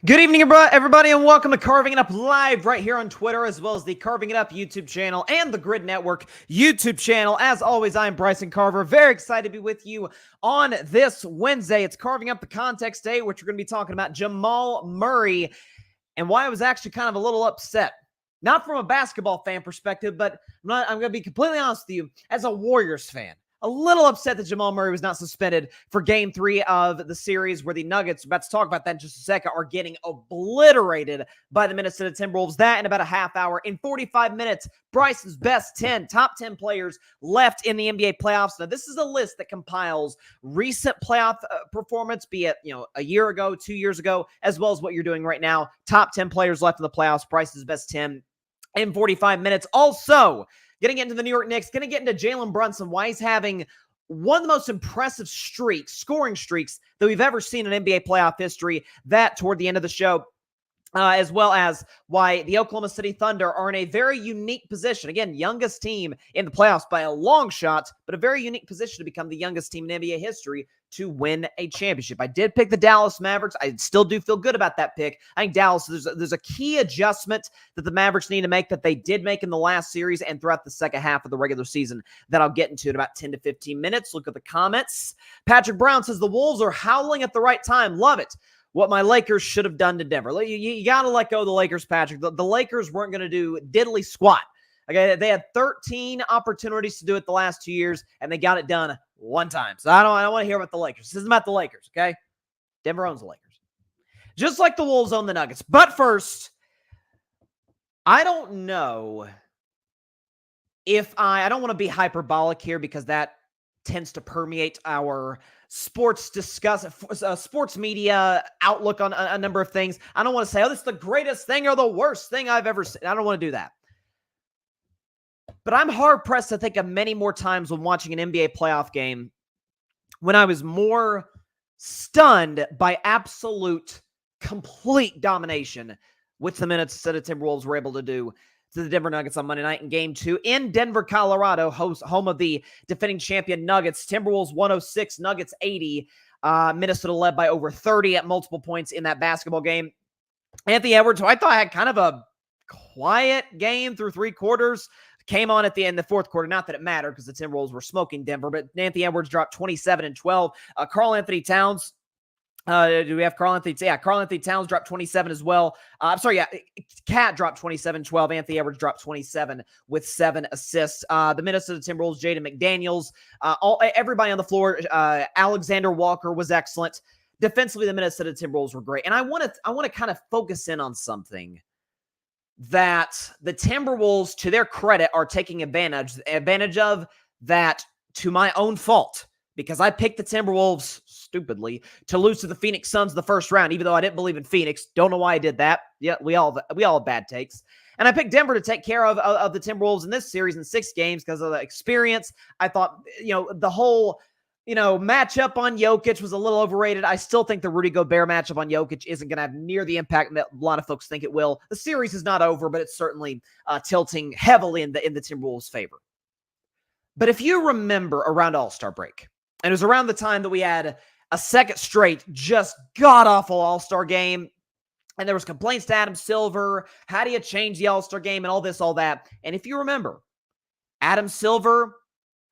Good evening, everybody, and welcome to Carving It Up Live right here on Twitter, as well as the Carving It Up YouTube channel and the Grid Network YouTube channel. As always, I'm Bryson Carver. Very excited to be with you on this Wednesday. It's Carving Up the Context Day, which we're going to be talking about Jamal Murray and why I was actually kind of a little upset. Not from a basketball fan perspective, but I'm going to be completely honest with you, as a Warriors fan. A little upset that Jamal Murray was not suspended for Game 3 of the series where the Nuggets, about to talk about that in just a second, are getting obliterated by the Minnesota Timberwolves. That in about a half hour. In 45 minutes, Bryson's best 10, top 10 players left in the NBA playoffs. Now, this is a list that compiles recent playoff performance, be it a year ago, 2 years ago, as well as what you're doing right now. Top 10 players left in the playoffs, Bryson's best 10 in 45 minutes. Also, getting into the New York Knicks, going to get into Jalen Brunson, why he's having one of the most impressive scoring streaks that we've ever seen in NBA playoff history. That toward the end of the show, as well as why the Oklahoma City Thunder are in a very unique position. Again, youngest team in the playoffs by a long shot, but a very unique position to become the youngest team in NBA history to win a championship. I did pick the Dallas Mavericks. I still do feel good about that pick. I think Dallas, there's a key adjustment that the Mavericks need to make that they did make in the last series and throughout the second half of the regular season that I'll get into in about 10 to 15 minutes. Look at the comments. Patrick Brown says the Wolves are howling at the right time. Love it. What my Lakers should have done to Denver. You got to let go of the Lakers, Patrick. The Lakers weren't going to do diddly squat. Okay, they had 13 opportunities to do it the last 2 years, and they got it done one time. So I don't want to hear about the Lakers. This isn't about the Lakers, okay? Denver owns the Lakers. Just like the Wolves own the Nuggets. But first, I don't know if I don't want to be hyperbolic here because that tends to permeate our sports media outlook on a number of things. I don't want to say, oh, this is the greatest thing or the worst thing I've ever seen. I don't want to do that. But I'm hard-pressed to think of many more times when watching an NBA playoff game when I was more stunned by absolute, complete domination, which the Minnesota Timberwolves were able to do to the Denver Nuggets on Monday night in Game 2 in Denver, Colorado, home of the defending champion Nuggets. Timberwolves 106, Nuggets 80. Minnesota led by over 30 at multiple points in that basketball game. Anthony Edwards, who I thought had kind of a quiet game through three quarters, came on at the end of the fourth quarter. Not that it mattered because the Timberwolves were smoking Denver, but Anthony Edwards dropped 27 and 12. Karl-Anthony Towns, do we have Karl-Anthony? Yeah, Karl-Anthony Towns dropped 27 as well. Cat dropped 27-12. Anthony Edwards dropped 27 with 7 assists. The Minnesota Timberwolves, Jaden McDaniels, everybody on the floor. Alexander Walker was excellent. Defensively, the Minnesota Timberwolves were great. And I want to kind of focus in on something that the Timberwolves, to their credit, are taking advantage of, that to my own fault, because I picked the Timberwolves stupidly to lose to the Phoenix Suns the first round, even though I didn't believe in Phoenix. Don't know why I did that. Yeah, we all have bad takes. And I picked Denver to take care of the Timberwolves in this series in 6 games because of the experience. I thought, the whole matchup on Jokic was a little overrated. I still think the Rudy Gobert matchup on Jokic isn't going to have near the impact that a lot of folks think it will. The series is not over, but it's certainly tilting heavily in the Timberwolves' favor. But if you remember around All-Star break, and it was around the time that we had a second straight just god-awful All-Star game, and there was complaints to Adam Silver, how do you change the All-Star game, and all this, all that. And if you remember, Adam Silver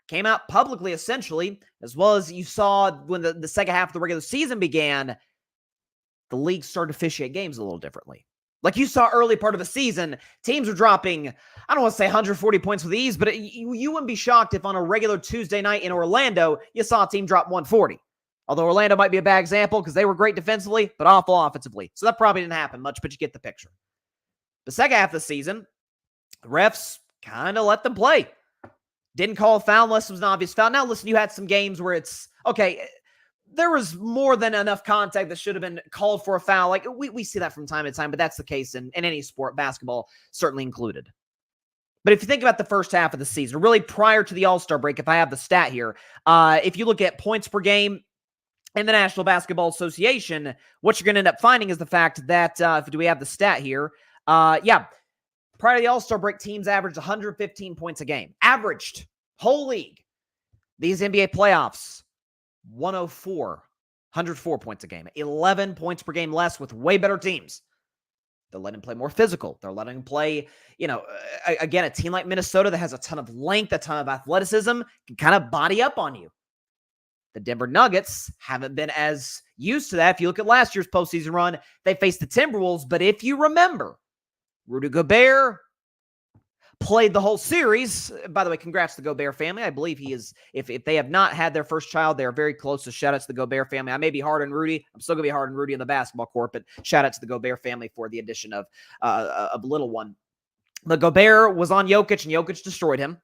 came out publicly, essentially, as well as you saw when the second half of the regular season began, the league started to officiate games a little differently. Like you saw early part of the season, teams were dropping, I don't want to say 140 points with ease, but you wouldn't be shocked if on a regular Tuesday night in Orlando, you saw a team drop 140. Although Orlando might be a bad example because they were great defensively, but awful offensively. So that probably didn't happen much, but you get the picture. The second half of the season, the refs kind of let them play. Didn't call a foul unless it was an obvious foul. Now, listen, you had some games where it's, okay, there was more than enough contact that should have been called for a foul. Like, we see that from time to time, but that's the case in any sport, basketball certainly included. But if you think about the first half of the season, really prior to the All-Star break, if I have the stat here, if you look at points per game in the National Basketball Association, what you're going to end up finding is the fact that, do we have the stat here? Prior to the All-Star break, teams averaged 115 points a game. Averaged. Whole league. These NBA playoffs, 104. 104 points a game, 11 points per game less with way better teams. They're letting him play more physical. They're letting him play, again, a team like Minnesota that has a ton of length, a ton of athleticism, can kind of body up on you. The Denver Nuggets haven't been as used to that. If you look at last year's postseason run, they faced the Timberwolves. But if you remember, Rudy Gobert played the whole series. By the way, congrats to the Gobert family. I believe he is, if they have not had their first child, they are very close. So shout out to the Gobert family. I may be hard on Rudy. I'm still going to be hard on Rudy in the basketball court, but shout out to the Gobert family for the addition of a little one. The Gobert was on Jokic, and Jokic destroyed him.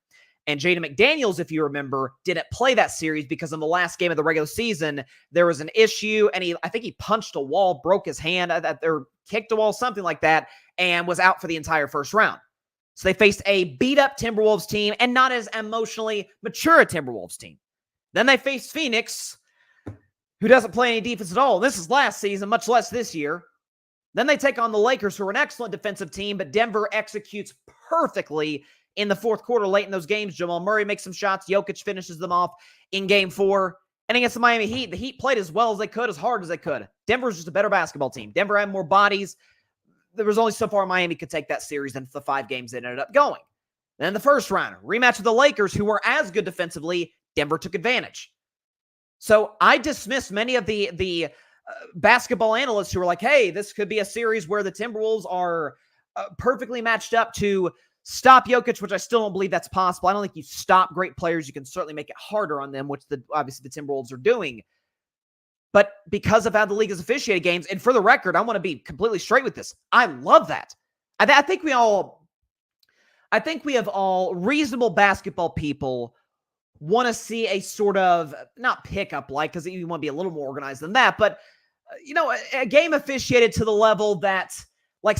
And Jaden McDaniels, if you remember, didn't play that series because in the last game of the regular season, there was an issue, and I think he punched a wall, broke his hand, or kicked a wall, something like that, and was out for the entire first round. So they faced a beat-up Timberwolves team and not as emotionally mature a Timberwolves team. Then they faced Phoenix, who doesn't play any defense at all. This is last season, much less this year. Then they take on the Lakers, who are an excellent defensive team, but Denver executes perfectly in the fourth quarter late in those games. Jamal Murray makes some shots. Jokic finishes them off in game 4. And against the Miami Heat, the Heat played as well as they could, as hard as they could. Denver's just a better basketball team. Denver had more bodies. There was only so far Miami could take that series than the 5 games they ended up going. Then the first round, rematch with the Lakers, who were as good defensively. Denver took advantage. So I dismiss many of the basketball analysts who were like, hey, this could be a series where the Timberwolves are perfectly matched up to stop Jokic, which I still don't believe that's possible. I don't think you stop great players. You can certainly make it harder on them, which obviously the Timberwolves are doing. But because of how the league has officiated games, and for the record, I want to be completely straight with this. I love that. I think we have all reasonable basketball people want to see a sort of, not pickup like, because you want to be a little more organized than that, but a game officiated to the level that, like,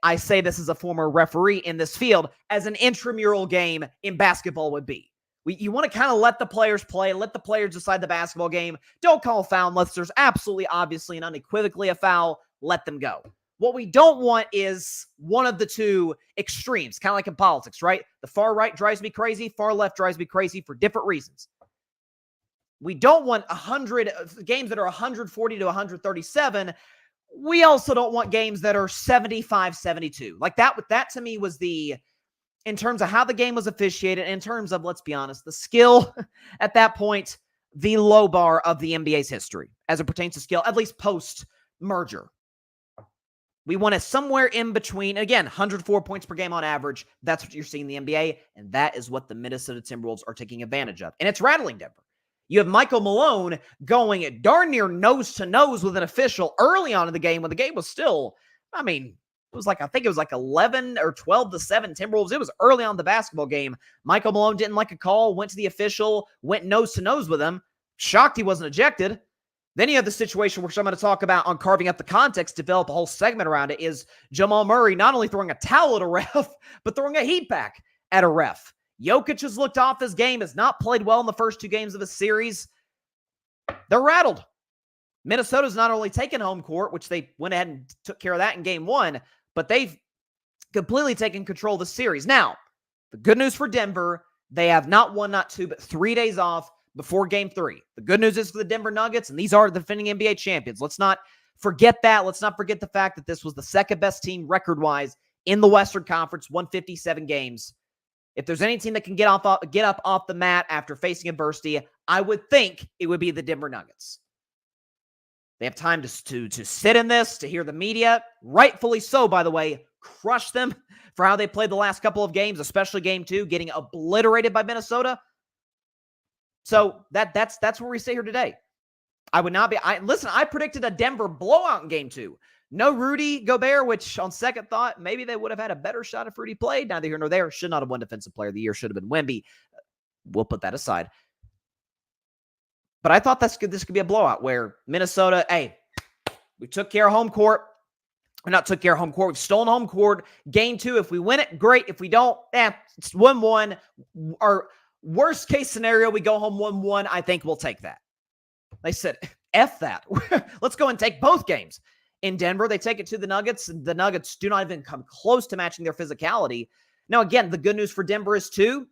I say this as a former referee in this field, as an intramural game in basketball would be. You want to kind of let the players play, let the players decide the basketball game. Don't call a foul unless there's absolutely, obviously, and unequivocally a foul. Let them go. What we don't want is one of the two extremes, kind of like in politics, right? The far right drives me crazy, far left drives me crazy for different reasons. We don't want 100 games that are 140 to 137. We also don't want games that are 75-72. Like that to me was in terms of how the game was officiated, in terms of, let's be honest, the skill at that point, the low bar of the NBA's history as it pertains to skill, at least post-merger. We want it somewhere in between. Again, 104 points per game on average. That's what you're seeing in the NBA, and that is what the Minnesota Timberwolves are taking advantage of. And it's rattling Denver. You have Michael Malone going darn near nose-to-nose with an official early on in the game when the game was still, I think it was like 11 or 12-7 Timberwolves. It was early on in the basketball game. Michael Malone didn't like a call, went to the official, went nose-to-nose with him. Shocked he wasn't ejected. Then you have the situation, which I'm going to talk about on carving up the context, develop a whole segment around it, is Jamal Murray not only throwing a towel at a ref, but throwing a heat pack at a ref. Jokic has looked off his game, has not played well in the first 2 games of the series. They're rattled. Minnesota's not only taken home court, which they went ahead and took care of that in game 1, but they've completely taken control of the series. Now, the good news for Denver, they have not 1, not 2, but 3 days off before game 3. The good news is for the Denver Nuggets, and these are the defending NBA champions. Let's not forget that. Let's not forget the fact that this was the second best team record-wise in the Western Conference, won 57 games. If there's any team that can get up off the mat after facing adversity, I would think it would be the Denver Nuggets. They have time to sit in this, to hear the media, rightfully so, by the way, crush them for how they played the last couple of games, especially game 2, getting obliterated by Minnesota. So that's where we stay here today. I would not be. I predicted a Denver blowout in game 2. No Rudy Gobert, which on second thought, maybe they would have had a better shot if Rudy played. Neither here nor there. Should not have won Defensive Player of the Year. Should have been Wemby. We'll put that aside. But I thought this could be a blowout where Minnesota, hey, we took care of home court. We're not took care of home court. We've stolen home court. Game 2, if we win it, great. If we don't, it's 1-1. Our worst case scenario, we go home 1-1. I think we'll take that. They said, F that. Let's go and take both games. In Denver, they take it to the Nuggets. The Nuggets do not even come close to matching their physicality. Now, again, the good news for Denver is two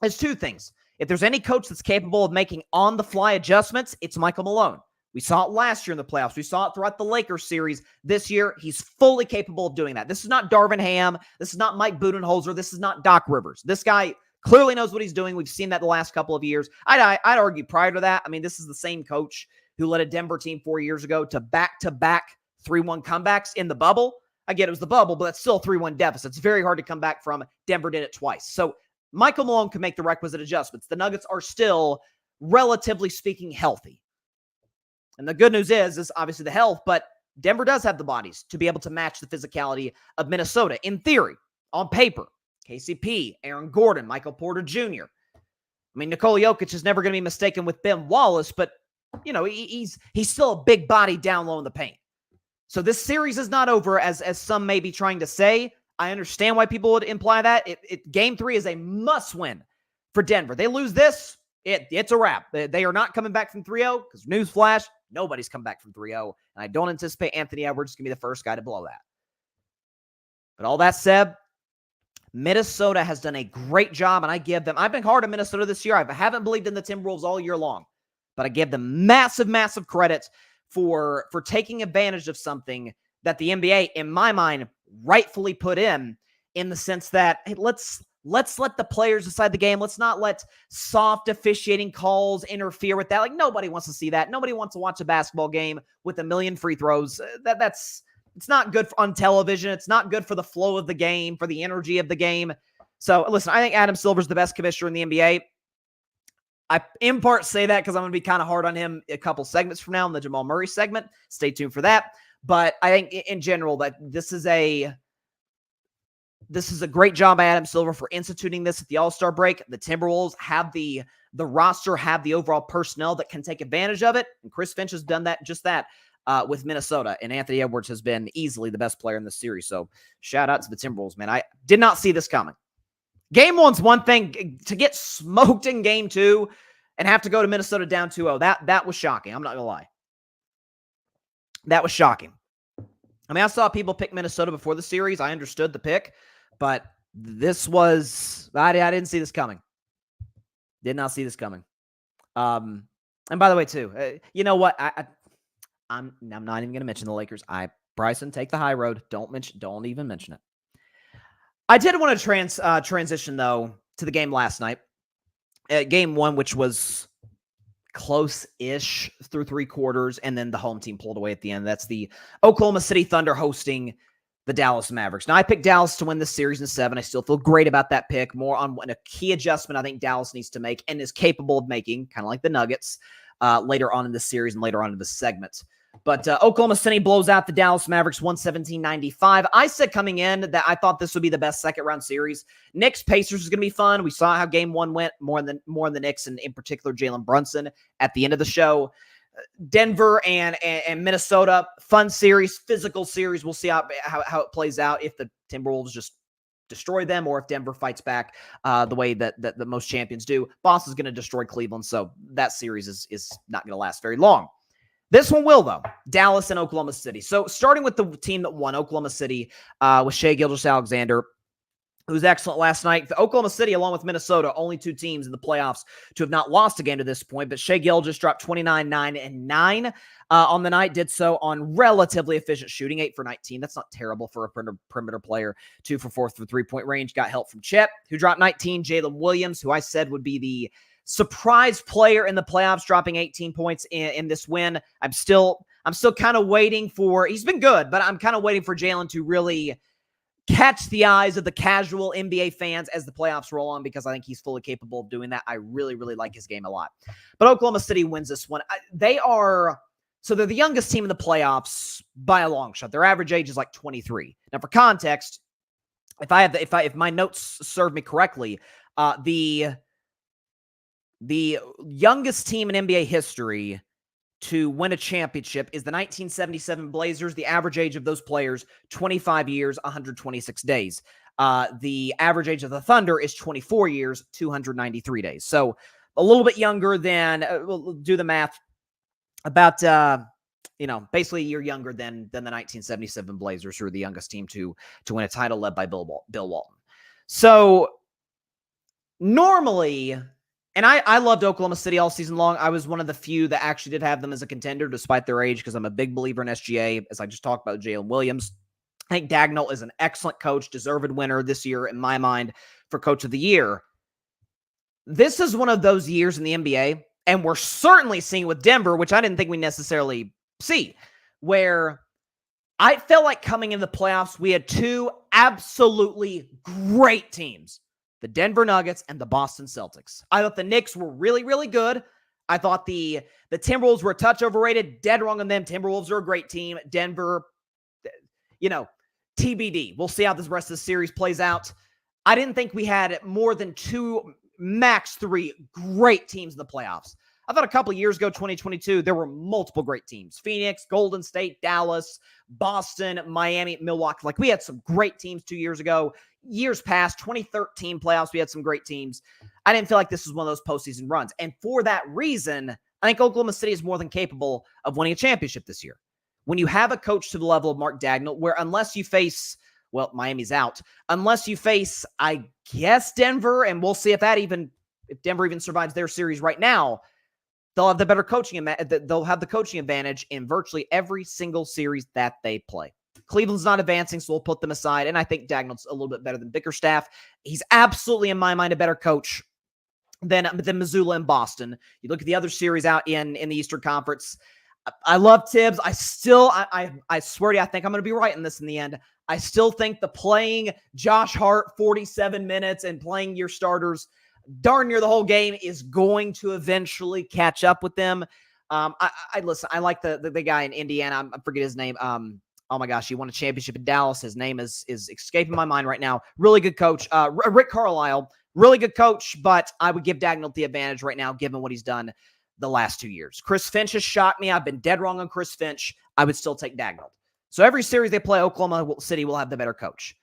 things. If there's any coach that's capable of making on-the-fly adjustments, it's Michael Malone. We saw it last year in the playoffs. We saw it throughout the Lakers series. This year, he's fully capable of doing that. This is not Darvin Ham. This is not Mike Budenholzer. This is not Doc Rivers. This guy clearly knows what he's doing. We've seen that the last couple of years. I'd argue prior to that, I mean, this is the same coach who led a Denver team 4 years ago to back-to-back 3-1 comebacks in the bubble. I get it was the bubble, but that's still a 3-1 deficit. It's very hard to come back from. Denver did it twice. So Michael Malone can make the requisite adjustments. The Nuggets are still, relatively speaking, healthy. And the good news is obviously the health, but Denver does have the bodies to be able to match the physicality of Minnesota. In theory, on paper, KCP, Aaron Gordon, Michael Porter Jr. I mean, Nikola Jokic is never going to be mistaken with Ben Wallace, but, you know, he's still a big body down low in the paint. So this series is not over, as some may be trying to say. I understand why people would imply that. Game 3 is a must-win for Denver. They lose this, it's a wrap. They are not coming back from 3-0 because, newsflash, nobody's come back from 3-0. And I don't anticipate Anthony Edwards is going to be the first guy to blow that. But all that said, Minnesota has done a great job, and I've been hard on Minnesota this year. I haven't believed in the Timberwolves all year long, but I give them massive, massive credit for taking advantage of something that the NBA, in my mind, rightfully put in the sense that, hey, let's let the players decide the game. Let's not let soft officiating calls interfere with that. Like, nobody wants to see that. Nobody wants to watch a basketball game with a million free throws. It's not good on television. It's not good for the flow of the game, for the energy of the game. So, listen, I think Adam Silver's the best commissioner in the NBA. I, in part, say that because I'm going to be kind of hard on him a couple segments from now in the Jamal Murray segment. Stay tuned for that. But I think, in general, that this is a great job by Adam Silver for instituting this at the All-Star break. The Timberwolves have the roster, have the overall personnel that can take advantage of it. And Chris Finch has done just that with Minnesota. And Anthony Edwards has been easily the best player in this series. So shout out to the Timberwolves, man. I did not see this coming. Game 1's one thing. To get smoked in Game 2 and have to go to Minnesota down 2-0, that was shocking. I'm not going to lie. That was shocking. I mean, I saw people pick Minnesota before the series. I understood the pick. But this was, I didn't see this coming. Did not see this coming. And by the way, too, you know what? I'm not even going to mention the Lakers. Bryson, take the high road. Don't even mention it. I did want to transition, though, to the game last night. Game 1, which was close-ish through 3 quarters, and then the home team pulled away at the end. That's the Oklahoma City Thunder hosting the Dallas Mavericks. Now, I picked Dallas to win this series in 7. I still feel great about that pick. More on a key adjustment I think Dallas needs to make and is capable of making, kind of like the Nuggets, later on in this series and later on in this segment. But Oklahoma City blows out the Dallas Mavericks 117-95. I said coming in that I thought this would be the best second-round series. Knicks-Pacers is going to be fun. We saw how Game 1 went, more in the Knicks, and in particular Jalen Brunson at the end of the show. Denver and Minnesota, fun series, physical series. We'll see how it plays out, if the Timberwolves just destroy them or if Denver fights back the way that most champions do. Boston's going to destroy Cleveland, so that series is not going to last very long. This one will, though. Dallas and Oklahoma City. So starting with the team that won, Oklahoma City, with Shai Gilgeous-Alexander, who was excellent last night. The Oklahoma City, along with Minnesota, only 2 teams in the playoffs to have not lost a game to this point. But Shai Gilgeous dropped 29, 9, and 9 on the night. Did so on relatively efficient shooting, 8 for 19. That's not terrible for a perimeter player. 2 for 4 through three-point range. Got help from Chet, who dropped 19. Jalen Williams, who I said would be the surprise player in the playoffs, dropping 18 points in this win. I'm still kind of waiting for, he's been good, but I'm kind of waiting for Jalen to really catch the eyes of the casual NBA fans as the playoffs roll on, because I think he's fully capable of doing that. I really, really like his game a lot. But Oklahoma City wins this one. They're the youngest team in the playoffs by a long shot. Their average age is like 23. Now, for context, if my notes serve me correctly, the youngest team in NBA history to win a championship is the 1977 Blazers. The average age of those players, 25 years, 126 days. The average age of the Thunder is 24 years, 293 days. So a little bit younger than, we'll do the math, about, basically a year younger than the 1977 Blazers, who are the youngest team to win a title, led by Bill Walton. So normally, And I loved Oklahoma City all season long. I was one of the few that actually did have them as a contender despite their age, because I'm a big believer in SGA, as I just talked about Jalen Williams. I think Dagnall is an excellent coach, deserved winner this year in my mind for Coach of the Year. This is one of those years in the NBA, and we're certainly seeing with Denver, which I didn't think we necessarily see, where I felt like coming into the playoffs, we had two absolutely great teams, the Denver Nuggets and the Boston Celtics. I thought the Knicks were really, really good. I thought the Timberwolves were a touch overrated. Dead wrong on them. Timberwolves are a great team. Denver, TBD. We'll see how this rest of the series plays out. I didn't think we had more than two, max three great teams in the playoffs. I thought a couple of years ago, 2022, there were multiple great teams. Phoenix, Golden State, Dallas, Boston, Miami, Milwaukee. Like, we had some great teams 2 years ago. Years past, 2013 playoffs, we had some great teams. I didn't feel like this was one of those postseason runs. And for that reason, I think Oklahoma City is more than capable of winning a championship this year. When you have a coach to the level of Mark Dagnall, where unless you face, well, Miami's out, unless you face, I guess, Denver, and we'll see if Denver even survives their series right now, they'll have the better coaching. They'll have the coaching advantage in virtually every single series that they play. Cleveland's not advancing, so we'll put them aside. And I think Dagnall's a little bit better than Bickerstaff. He's absolutely, in my mind, a better coach than Missoula and Boston. You look at the other series out in the Eastern Conference. I love Tibbs. I swear to you, I think I'm going to be right in this in the end. I still think the playing Josh Hart 47 minutes and playing your starters darn near the whole game is going to eventually catch up with them. Listen, I like the guy in Indiana. I forget his name. Oh my gosh, he won a championship in Dallas. His name is escaping my mind right now. Really good coach. Rick Carlisle, really good coach, but I would give Dagnall the advantage right now, given what he's done the last 2 years. Chris Finch has shocked me. I've been dead wrong on Chris Finch. I would still take Dagnall. So every series they play, Oklahoma City will have the better coach.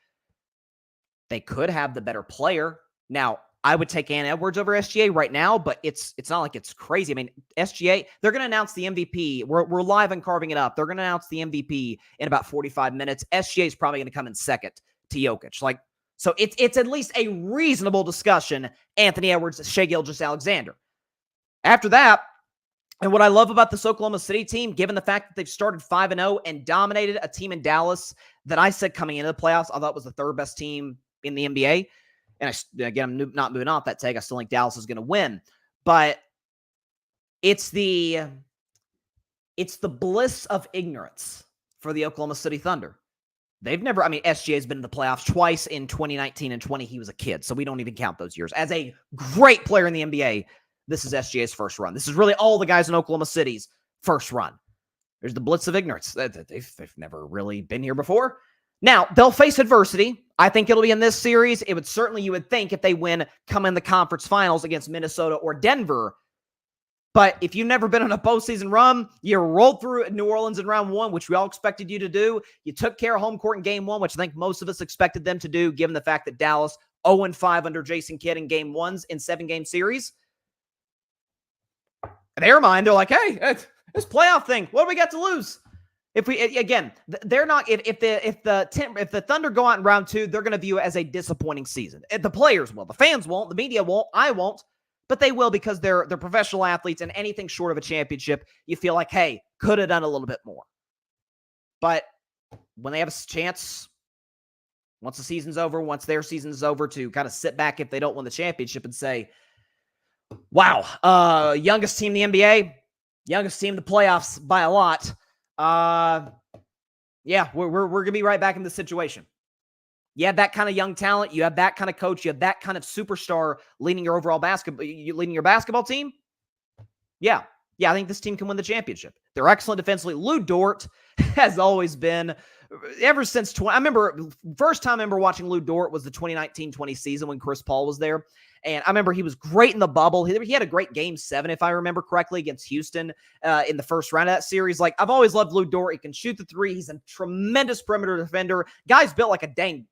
They could have the better player. Now, I would take Ann Edwards over SGA right now, but it's not like it's crazy. I mean, SGA, they're going to announce the MVP. We're live and carving it up. They're going to announce the MVP in about 45 minutes. SGA is probably going to come in second to Jokic. So it's at least a reasonable discussion. Anthony Edwards, Shai Gilgeous-Alexander. After that, and what I love about this Oklahoma City team, given the fact that they've started 5-0 and dominated a team in Dallas that I said coming into the playoffs, I thought was the third best team in the NBA. And I'm not moving off that take. I still think Dallas is going to win. But it's the bliss of ignorance for the Oklahoma City Thunder. SGA's been in the playoffs twice in 2019 and 20. He was a kid, so we don't even count those years. As a great player in the NBA, this is SGA's first run. This is really all the guys in Oklahoma City's first run. There's the blitz of ignorance. They've never really been here before. Now, they'll face adversity. I think it'll be in this series. It would certainly, you would think, if they win, come in the conference finals against Minnesota or Denver. But if you've never been on a postseason run, you rolled through New Orleans in round one, which we all expected you to do. You took care of home court in game one, which I think most of us expected them to do, given the fact that Dallas 0-5 under Jason Kidd in game ones in 7-game series. In their mind, they're like, hey, this playoff thing, what do we got to lose? If the Thunder go out in round two, they're going to view it as a disappointing season. The players will, the fans won't, the media won't, I won't, but they will, because they're professional athletes, and anything short of a championship, you feel like, hey, could have done a little bit more. But when they have a chance, once the season's over, once their season's over, to kind of sit back if they don't win the championship and say, wow, youngest team in the NBA, youngest team in the playoffs by a lot. Yeah, we're going to be right back in this situation. You have that kind of young talent. You have that kind of coach. You have that kind of superstar leading your basketball team. Yeah, I think this team can win the championship. They're excellent defensively. Lou Dort has always been, ever since first time I remember watching Lou Dort was the 2019-20 season when Chris Paul was there. And I remember he was great in the bubble. He had a great game 7, if I remember correctly, against Houston in the first round of that series. Like, I've always loved Lou Dort. He can shoot the three. He's a tremendous perimeter defender. Guy's built like a dang,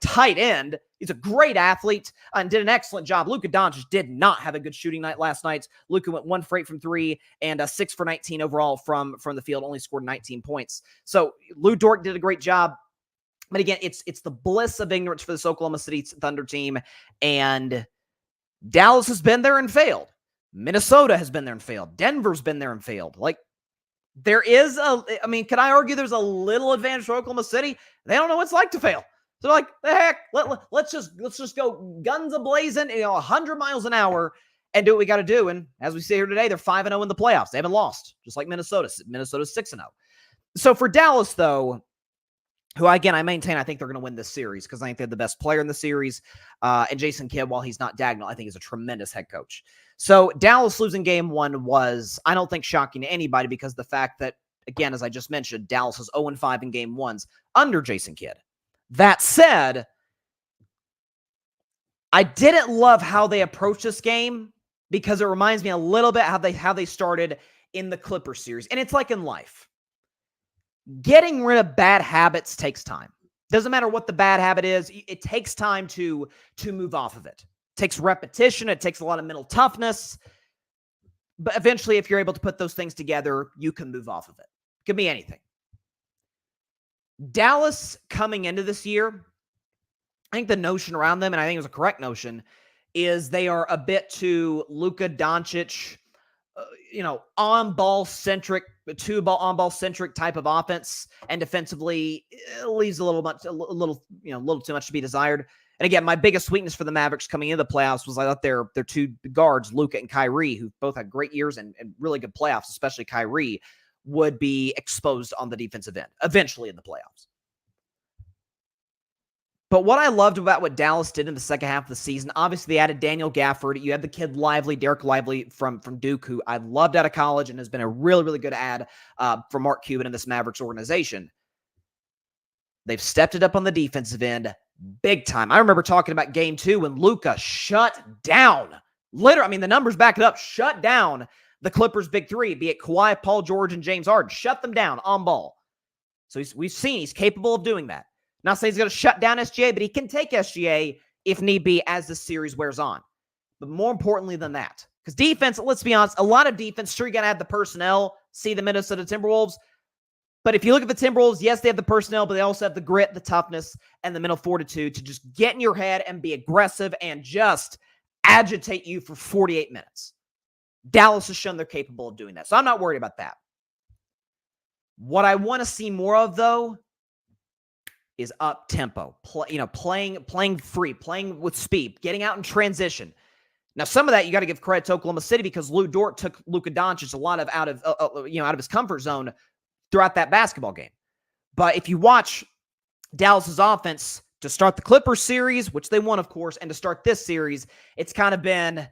tight end. He's a great athlete and did an excellent job. Luka Doncic did not have a good shooting night last night. Luka went 1 for 8 from 3 and 6 for 19 overall from the field, only scored 19 points. So Lou Dort did a great job. But again, it's the bliss of ignorance for this Oklahoma City Thunder team. And Dallas has been there and failed. Minnesota has been there and failed. Denver's been there and failed. Like, there is can I argue there's a little advantage for Oklahoma City? They don't know what it's like to fail. So like, the heck, let's just go guns a-blazing, 100 miles an hour and do what we got to do. And as we see here today, they're 5-0 in the playoffs. They haven't lost, just like Minnesota. Minnesota's 6-0. So for Dallas, though, who, again, I maintain I think they're going to win this series because I think they're the best player in the series. And Jason Kidd, while he's not diagonal, I think he's a tremendous head coach. So Dallas losing game 1 was, I don't think, shocking to anybody because the fact that, again, as I just mentioned, Dallas was 0-5 in game 1s under Jason Kidd. That said, I didn't love how they approached this game because it reminds me a little bit how they started in the Clippers series. And it's like in life. Getting rid of bad habits takes time. Doesn't matter what the bad habit is. It takes time to move off of it. It takes repetition. It takes a lot of mental toughness. But eventually, if you're able to put those things together, you can move off of it. It could be anything. Dallas coming into this year, I think the notion around them, and I think it was a correct notion, is they are a bit too Luka Doncic, on-ball centric, on-ball centric type of offense, and defensively it leaves a little too much to be desired. And again, my biggest weakness for the Mavericks coming into the playoffs was I thought their two guards, Luka and Kyrie, who both had great years and really good playoffs, especially Kyrie, would be exposed on the defensive end eventually in the playoffs. But what I loved about what Dallas did in the second half of the season, obviously they added Daniel Gafford. You had the kid Lively, Derek Lively from Duke, who I loved out of college and has been a really, really good add for Mark Cuban in this Mavericks organization. They've stepped it up on the defensive end big time. I remember talking about game 2 when Luka shut down, the numbers back it up, shut down the Clippers' big three, be it Kawhi, Paul George, and James Harden. Shut them down on ball. So we've seen he's capable of doing that. Not saying he's going to shut down SGA, but he can take SGA if need be as the series wears on. But more importantly than that, because defense, let's be honest, a lot of defense, sure, you got to have the personnel, see the Minnesota Timberwolves. But if you look at the Timberwolves, yes, they have the personnel, but they also have the grit, the toughness, and the mental fortitude to just get in your head and be aggressive and just agitate you for 48 minutes. Dallas has shown they're capable of doing that. So I'm not worried about that. What I want to see more of, though, is up tempo, playing free, playing with speed, getting out in transition. Now, some of that you got to give credit to Oklahoma City because Lou Dort took Luka Doncic a lot of out of his comfort zone throughout that basketball game. But if you watch Dallas's offense to start the Clippers series, which they won, of course, and to start this series, it's kind of been,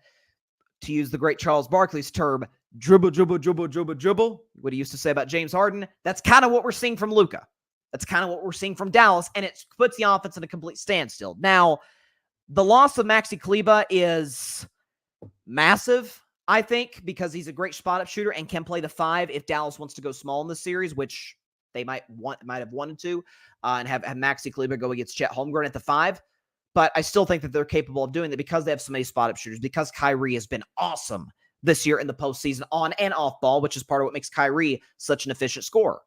to use the great Charles Barkley's term, dribble, dribble, dribble, dribble, dribble. What he used to say about James Harden. That's kind of what we're seeing from Luka. That's kind of what we're seeing from Dallas, and it puts the offense in a complete standstill. Now, the loss of Maxi Kleber is massive, I think, because he's a great spot-up shooter and can play the 5 if Dallas wants to go small in the series, which they might have wanted to, and have Maxi Kleber go against Chet Holmgren at the 5. But I still think that they're capable of doing that because they have so many spot-up shooters, because Kyrie has been awesome this year in the postseason on and off ball, which is part of what makes Kyrie such an efficient scorer.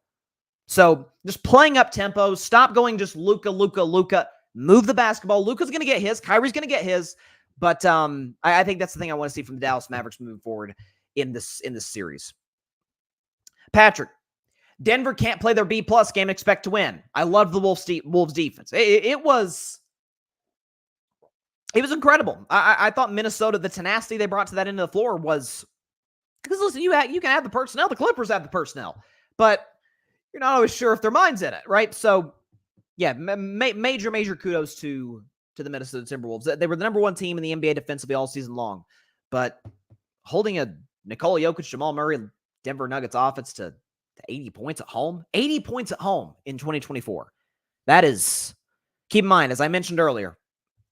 So just playing up tempo, stop going just Luka, move the basketball. Luka's going to get his, Kyrie's going to get his, but I think that's the thing I want to see from the Dallas Mavericks moving forward in this series. Patrick, Denver can't play their B+ game and expect to win. I love the Wolves defense. It was incredible. I thought Minnesota, the tenacity they brought to that end of the floor was, because listen, you can have the personnel, the Clippers have the personnel, but you're not always sure if their mind's in it, right? So, yeah, major kudos to the Minnesota Timberwolves. They were the number 1 team in the NBA defensively all season long, but holding a Nikola Jokic, Jamal Murray, Denver Nuggets offense to 80 points at home, 80 points at home in 2024. That is, keep in mind, as I mentioned earlier,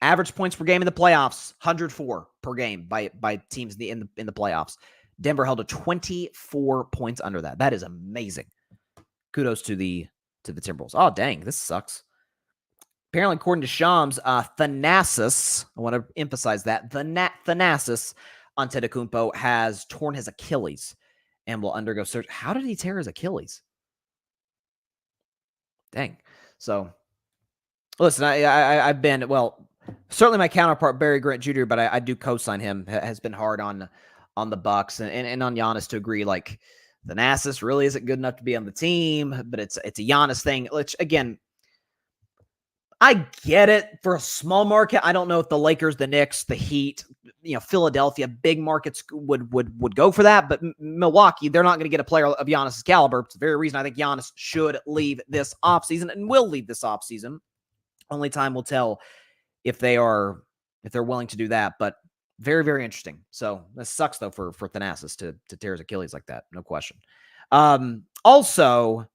average points per game in the playoffs, 104 per game by teams in the playoffs. Denver held a 24 points under that. That is amazing. Kudos to the Timberwolves. Oh, dang, this sucks. Apparently, according to Shams, Thanasis, I want to emphasize that, Thanasis Antetokounmpo has torn his Achilles and will undergo surgery. How did he tear his Achilles? Dang. So, listen, I've been, Certainly my counterpart, Barry Grant Jr., but I do co-sign him, has been hard on the Bucks and on Giannis to agree, like, Thanasis really isn't good enough to be on the team, but it's a Giannis thing, which, again, I get it for a small market. I don't know if the Lakers, the Knicks, the Heat, Philadelphia, big markets would go for that. But Milwaukee, they're not going to get a player of Giannis' caliber. It's the very reason I think Giannis should leave this offseason and will leave this offseason. Only time will tell if they're willing to do that. But very, very interesting. So this sucks though for Thanasis to tear his Achilles like that. No question. Also,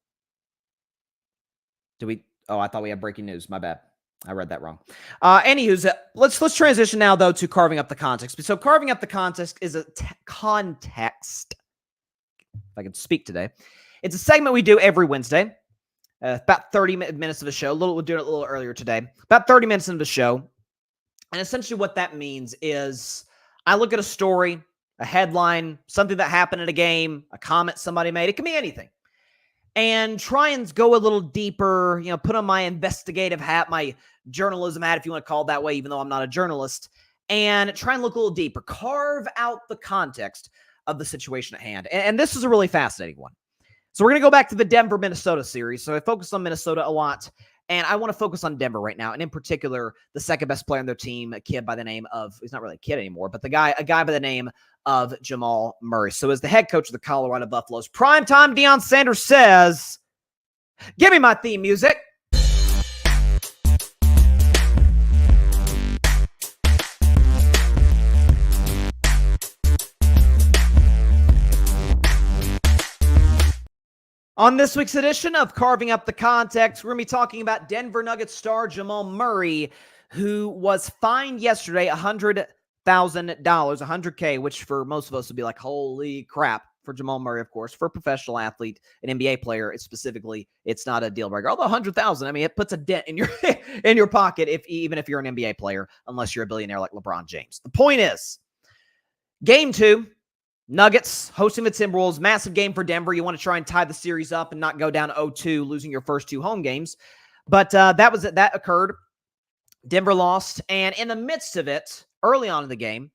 I thought we had breaking news. My bad. I read that wrong. Anywho, let's transition now, though, to carving up the context. So carving up the context is a context. If I can speak today. It's a segment we do every Wednesday. About 30 minutes of the show. We're doing it a little earlier today. About 30 minutes into the show. And essentially what that means is I look at a story, a headline, something that happened in a game, a comment somebody made. It can be anything. And try and go a little deeper, put on my investigative hat, my journalism hat, if you want to call it that way, even though I'm not a journalist, and try and look a little deeper, carve out the context of the situation at hand. And this is a really fascinating one. So we're going to go back to the Denver-Minnesota series. So I focused on Minnesota a lot, and I want to focus on Denver right now, and in particular, the second best player on their team, a kid by the name of, he's not really a kid anymore, but a guy by the name of Jamal Murray. So as the head coach of the Colorado Buffaloes, primetime Deion Sanders says, give me my theme music. On this week's edition of Carving Up the Context, we're going to be talking about Denver Nuggets star Jamal Murray, who was fined yesterday $100,000, $100K, which for most of us would be like, holy crap. For Jamal Murray, of course, for a professional athlete, an NBA player, it's not a deal breaker. Although $100,000, I mean, it puts a dent in your pocket, even if you're an NBA player, unless you're a billionaire like LeBron James. The point is, Game 2, Nuggets hosting the Timberwolves, massive game for Denver. You want to try and tie the series up and not go down 0-2, losing your first 2 home games. But that occurred. Denver lost, and in the midst of it, early on in the game,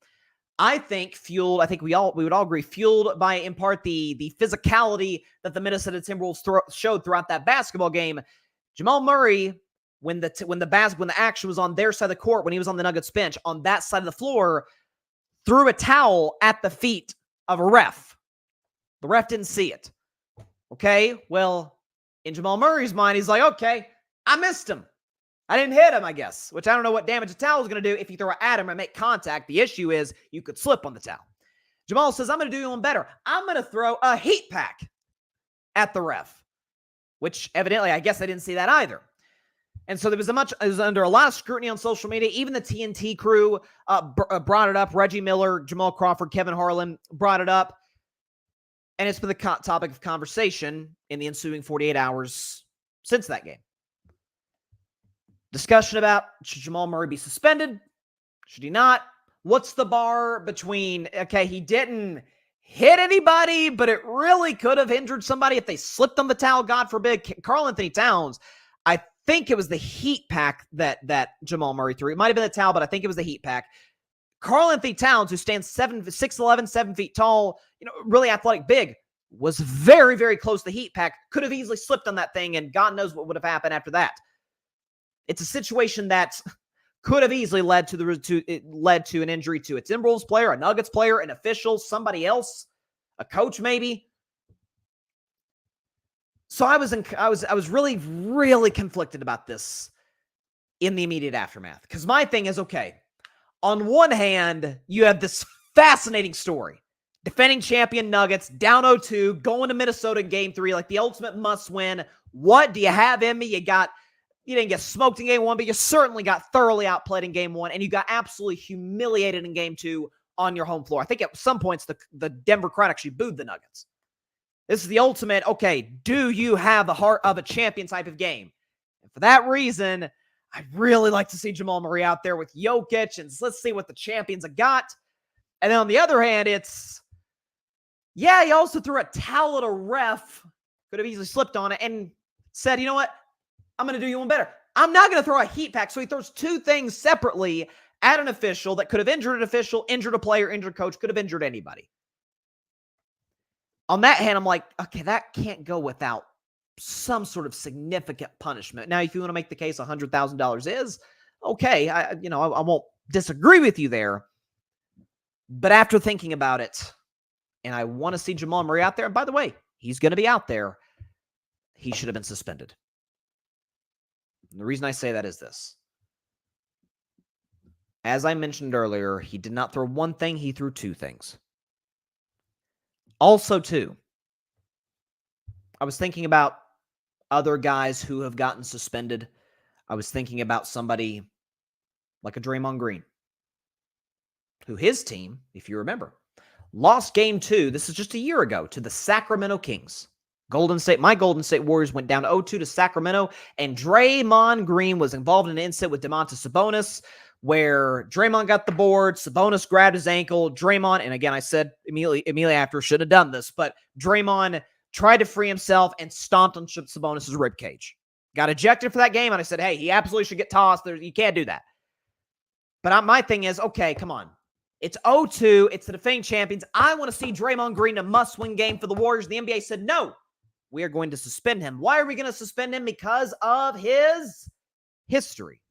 I think we would all agree, fueled by, in part, the physicality that the Minnesota Timberwolves showed throughout that basketball game. Jamal Murray, when the action was on their side of the court, when he was on the Nuggets bench, on that side of the floor, threw a towel at the feet of a ref. The ref didn't see it. Okay, well, in Jamal Murray's mind, he's like, okay, I missed him. I didn't hit him, I guess, which I don't know what damage a towel is going to do if you throw it at him and make contact. The issue is you could slip on the towel. Jamal says, I'm going to do one better. I'm going to throw a heat pack at the ref, which evidently, I guess I didn't see that either. And so it was under a lot of scrutiny on social media. Even the TNT crew brought it up. Reggie Miller, Jamal Crawford, Kevin Harlan brought it up. And it's been the topic of conversation in the ensuing 48 hours since that game. Discussion about, should Jamal Murray be suspended? Should he not? What's the bar between, okay, he didn't hit anybody, but it really could have injured somebody if they slipped on the towel, God forbid. Karl-Anthony Towns, I think it was the heat pack that Jamal Murray threw. It might have been the towel, but I think it was the heat pack. Karl-Anthony Towns, who stands 6'11", 7 feet tall, really athletic, big, was very, very close to the heat pack. Could have easily slipped on that thing, and God knows what would have happened after that. It's a situation that could have easily led to an injury to a Timberwolves player, a Nuggets player, an official, somebody else, a coach maybe. So I was really, really conflicted about this in the immediate aftermath. Because my thing is, okay, on one hand, you have this fascinating story. Defending champion Nuggets, down 0-2, going to Minnesota in Game 3, like the ultimate must-win. What do you have in me? You didn't get smoked in Game 1, but you certainly got thoroughly outplayed in Game 1, and you got absolutely humiliated in Game 2 on your home floor. I think at some points the Denver crowd actually booed the Nuggets. This is the ultimate, okay, do you have the heart of a champion type of game? And for that reason, I'd really like to see Jamal Murray out there with Jokic, and let's see what the champions have got. And then on the other hand, he also threw a towel at a ref, could have easily slipped on it, and said, you know what? I'm going to do you one better. I'm not going to throw a heat pack. So he throws two things separately at an official that could have injured an official, injured a player, injured a coach, could have injured anybody. On that hand, I'm like, okay, that can't go without some sort of significant punishment. Now, if you want to make the case $100,000 is, okay, I won't disagree with you there. But after thinking about it, and I want to see Jamal Murray out there, and by the way, he's going to be out there, he should have been suspended. And the reason I say that is this. As I mentioned earlier, he did not throw one thing, he threw two things. Also, too, I was thinking about other guys who have gotten suspended. I was thinking about somebody like a Draymond Green, who his team, if you remember, lost game 2, this is just a year ago, to the Sacramento Kings. My Golden State Warriors went down 0-2 to Sacramento, and Draymond Green was involved in an incident with Domantas Sabonis, where Draymond got the board, Sabonis grabbed his ankle, Draymond, and again, I said immediately after, should have done this, but Draymond tried to free himself and stomped on Sabonis' ribcage. Got ejected for that game, and I said, hey, he absolutely should get tossed. You can't do that. But my thing is, okay, come on. It's 0-2. It's the defending champions. I want to see Draymond Green a must-win game for the Warriors. The NBA said, no, we are going to suspend him. Why are we going to suspend him? Because of his history.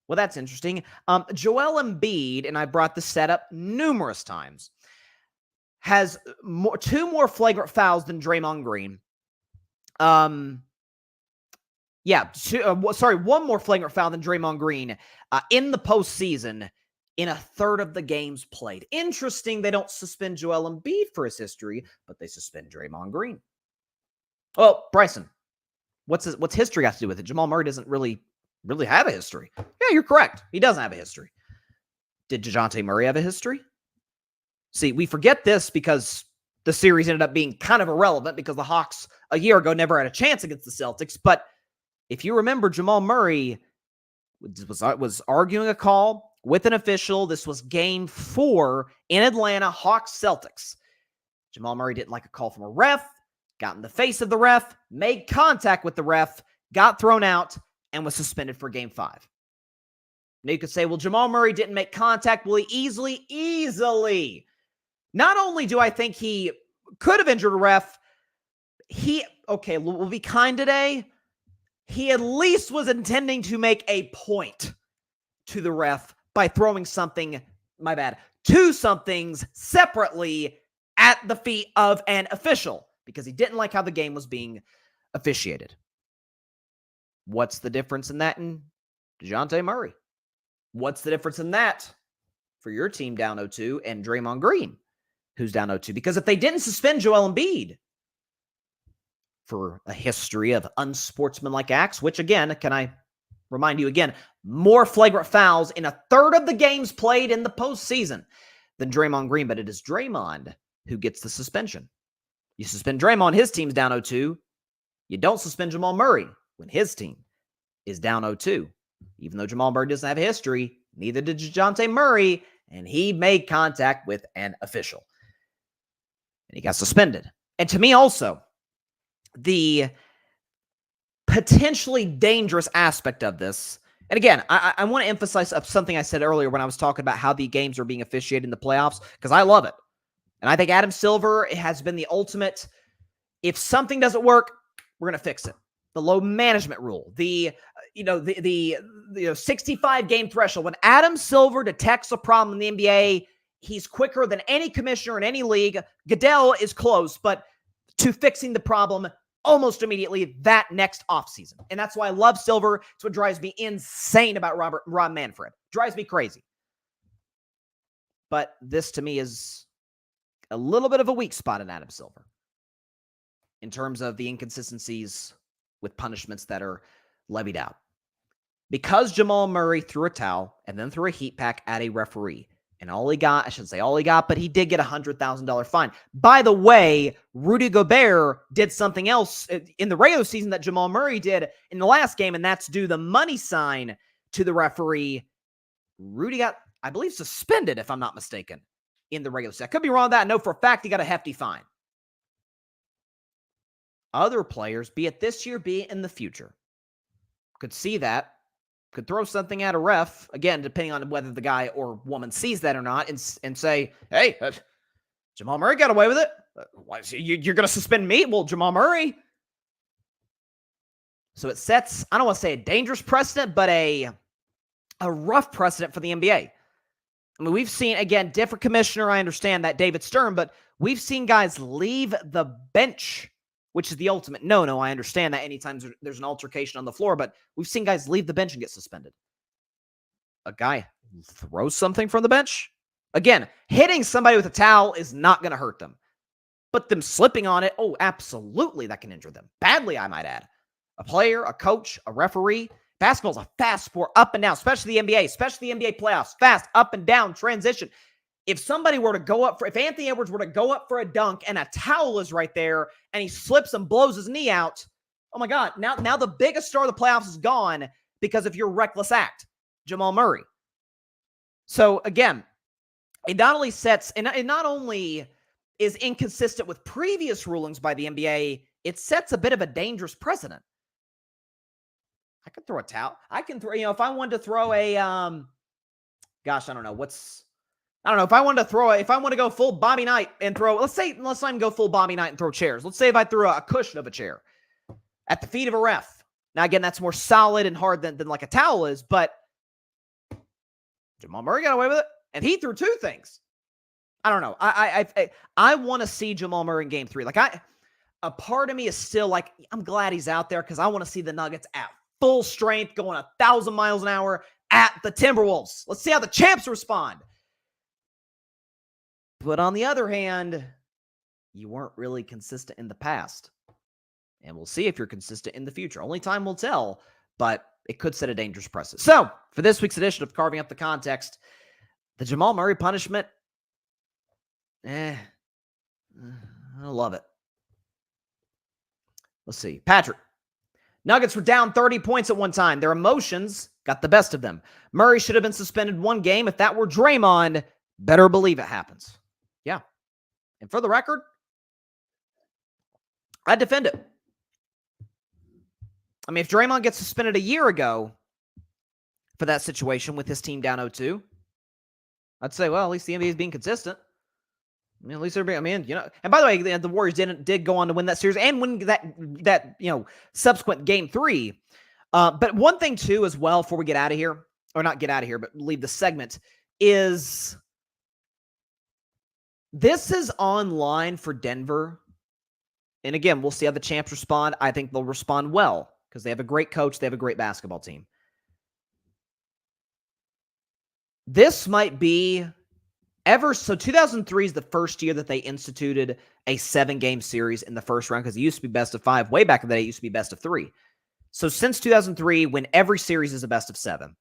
Well, that's interesting. Joel Embiid, and I brought this setup numerous times, has two more flagrant fouls than Draymond Green. One more flagrant foul than Draymond Green in the postseason in a third of the games played. Interesting, they don't suspend Joel Embiid for his history, but they suspend Draymond Green. Well, Bryson, what's history got to do with it? Jamal Murray doesn't really have a history. Yeah, you're correct. He doesn't have a history. Did DeJounte Murray have a history? See, we forget this because the series ended up being kind of irrelevant because the Hawks a year ago never had a chance against the Celtics. But if you remember, Jamal Murray was arguing a call with an official. This was game 4 in Atlanta, Hawks-Celtics. Jamal Murray didn't like a call from a ref, got in the face of the ref, made contact with the ref, got thrown out, and was suspended for game 5. Now you could say, well, Jamal Murray didn't make contact. Well, he easily. Not only do I think he could have injured a ref, we'll be kind today. He at least was intending to make a point to the ref by throwing two somethings separately at the feet of an official because he didn't like how the game was being officiated. What's the difference in that and DeJounte Murray? What's the difference in that for your team down 0-2 and Draymond Green, who's down 0-2? Because if they didn't suspend Joel Embiid for a history of unsportsmanlike acts, which again, can I remind you again, more flagrant fouls in a third of the games played in the postseason than Draymond Green, but it is Draymond who gets the suspension. You suspend Draymond, his team's down 0-2. You don't suspend Jamal Murray when his team is down 0-2. Even though Jamal Murray doesn't have a history, neither did DeJounte Murray, and he made contact with an official. And he got suspended. And to me also, the potentially dangerous aspect of this, and again, I want to emphasize something I said earlier when I was talking about how the games are being officiated in the playoffs, because I love it. And I think Adam Silver has been the ultimate, if something doesn't work, we're going to fix it. The load management rule, the 65 game threshold. When Adam Silver detects a problem in the NBA, he's quicker than any commissioner in any league. Goodell is close, but to fixing the problem almost immediately that next offseason. And that's why I love Silver. It's what drives me insane about Rob Manfred. Drives me crazy. But this to me is a little bit of a weak spot in Adam Silver in terms of the inconsistencies with punishments that are levied out. Because Jamal Murray threw a towel and then threw a heat pack at a referee, and I shouldn't say all he got, but he did get a $100,000 fine. By the way, Rudy Gobert did something else in the regular season that Jamal Murray did in the last game, and that's do the money sign to the referee. Rudy got, I believe, suspended, if I'm not mistaken, in the regular season. I could be wrong on that. I know for a fact he got a hefty fine. Other players, be it this year, be it in the future, could see that, could throw something at a ref, again, depending on whether the guy or woman sees that or not, and say, hey, Jamal Murray got away with it. You're going to suspend me? Well, Jamal Murray. So it sets, I don't want to say a dangerous precedent, but a rough precedent for the NBA. I mean, we've seen, again, different commissioner, I understand that, David Stern, but we've seen guys leave the bench, which is the ultimate no-no. I understand that anytime there's an altercation on the floor, but we've seen guys leave the bench and get suspended. A guy throws something from the bench? Again, hitting somebody with a towel is not going to hurt them. But them slipping on it, oh, absolutely, that can injure them. Badly, I might add. A player, a coach, a referee. Basketball's a fast sport, up and down, especially the NBA, especially the NBA playoffs. Fast, up and down, transition. If somebody were to go up if Anthony Edwards were to go up for a dunk and a towel is right there and he slips and blows his knee out, oh my God, now the biggest star of the playoffs is gone because of your reckless act, Jamal Murray. So again, it not only sets, and it not only is inconsistent with previous rulings by the NBA, it sets a bit of a dangerous precedent. I could throw a towel. I can throw, if I wanted to throw a, gosh, I don't know. If I wanted to if I want to go full Bobby Knight and throw, let's not even go full Bobby Knight and throw chairs. Let's say if I threw a cushion of a chair at the feet of a ref. Now, again, that's more solid and hard than like a towel is, but Jamal Murray got away with it, and he threw two things. I don't know. I want to see Jamal Murray in Game 3. A part of me is still like, I'm glad he's out there because I want to see the Nuggets at full strength, going 1,000 miles an hour at the Timberwolves. Let's see how the champs respond. But on the other hand, you weren't really consistent in the past. And we'll see if you're consistent in the future. Only time will tell, but it could set a dangerous precedent. So, for this week's edition of Carving Up the Context, the Jamal Murray punishment, I love it. Let's see. Patrick. Nuggets were down 30 points at one time. Their emotions got the best of them. Murray should have been suspended one game. If that were Draymond, better believe it happens. Yeah. And for the record, I'd defend it. I mean, if Draymond gets suspended a year ago for that situation with his team down 0-2, I'd say, well, at least the NBA is being consistent. I mean, at least everybody, and by the way, the Warriors did go on to win that series and win that subsequent Game 3. But one thing, too, as well, before we get out of here, or not get out of here, but leave the segment, is this is online for Denver. And again, we'll see how the champs respond. I think they'll respond well because they have a great coach. They have a great basketball team. This might be so 2003 is the first year that they instituted a 7-game series in the first round because it used to be best of 5. Way back in the day, it used to be best of 3. So since 2003, when every series is a best of 7,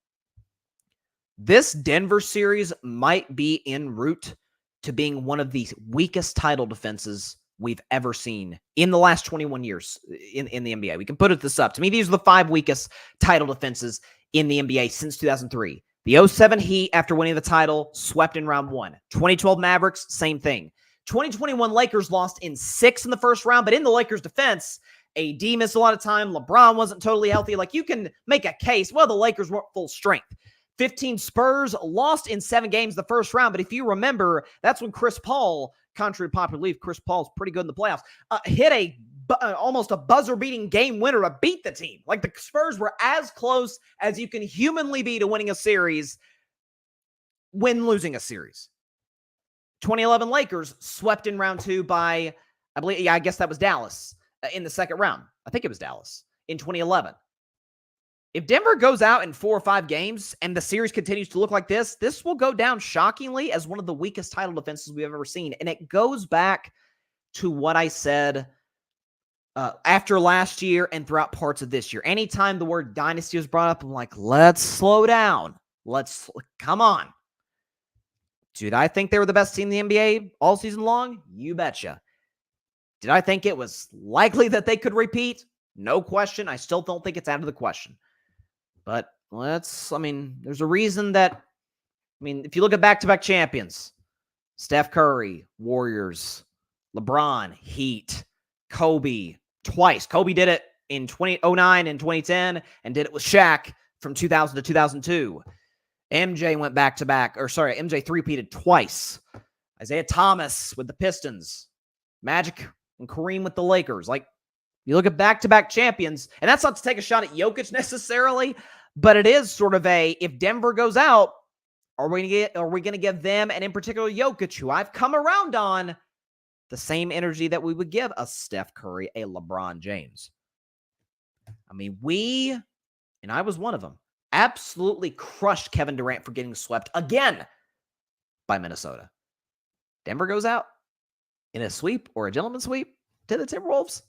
this Denver series might be en route to being one of the weakest title defenses we've ever seen in the last 21 years in the NBA. We can put this up. To me, these are the 5 weakest title defenses in the NBA since 2003. The 07 Heat, after winning the title, swept in round 1. 2012 Mavericks, same thing. 2021 Lakers lost in 6 in the first round, but in the Lakers' defense, AD missed a lot of time. LeBron wasn't totally healthy. You can make a case. Well, the Lakers weren't full strength. 15 Spurs lost in 7 games the first round, but if you remember, that's when Chris Paul, contrary to popular belief, Chris Paul's pretty good in the playoffs, hit almost a buzzer-beating game winner to beat the team. The Spurs were as close as you can humanly be to winning a series when losing a series. 2011 Lakers swept in round 2 by, I guess that was Dallas in the second round. I think it was Dallas in 2011. If Denver goes out in 4 or 5 games and the series continues to look like this will go down shockingly as one of the weakest title defenses we've ever seen. And it goes back to what I said after last year and throughout parts of this year. Anytime the word dynasty was brought up, I'm like, let's slow down. Come on. Did I think they were the best team in the NBA all season long? You betcha. Did I think it was likely that they could repeat? No question. I still don't think it's out of the question. But there's a reason that, if you look at back-to-back champions, Steph Curry, Warriors, LeBron, Heat, Kobe, twice. Kobe did it in 2009 and 2010 and did it with Shaq from 2000 to 2002. MJ went back-to-back, MJ three-peated twice. Isaiah Thomas with the Pistons. Magic and Kareem with the Lakers. Like, you look at back-to-back champions, and that's not to take a shot at Jokic necessarily, but it is sort of if Denver goes out, are we going to give them, and in particular Jokic, who I've come around on, the same energy that we would give a Steph Curry, a LeBron James? I mean, and I was one of them, absolutely crushed Kevin Durant for getting swept again by Minnesota. Denver goes out in a sweep or a gentleman's sweep to the Timberwolves.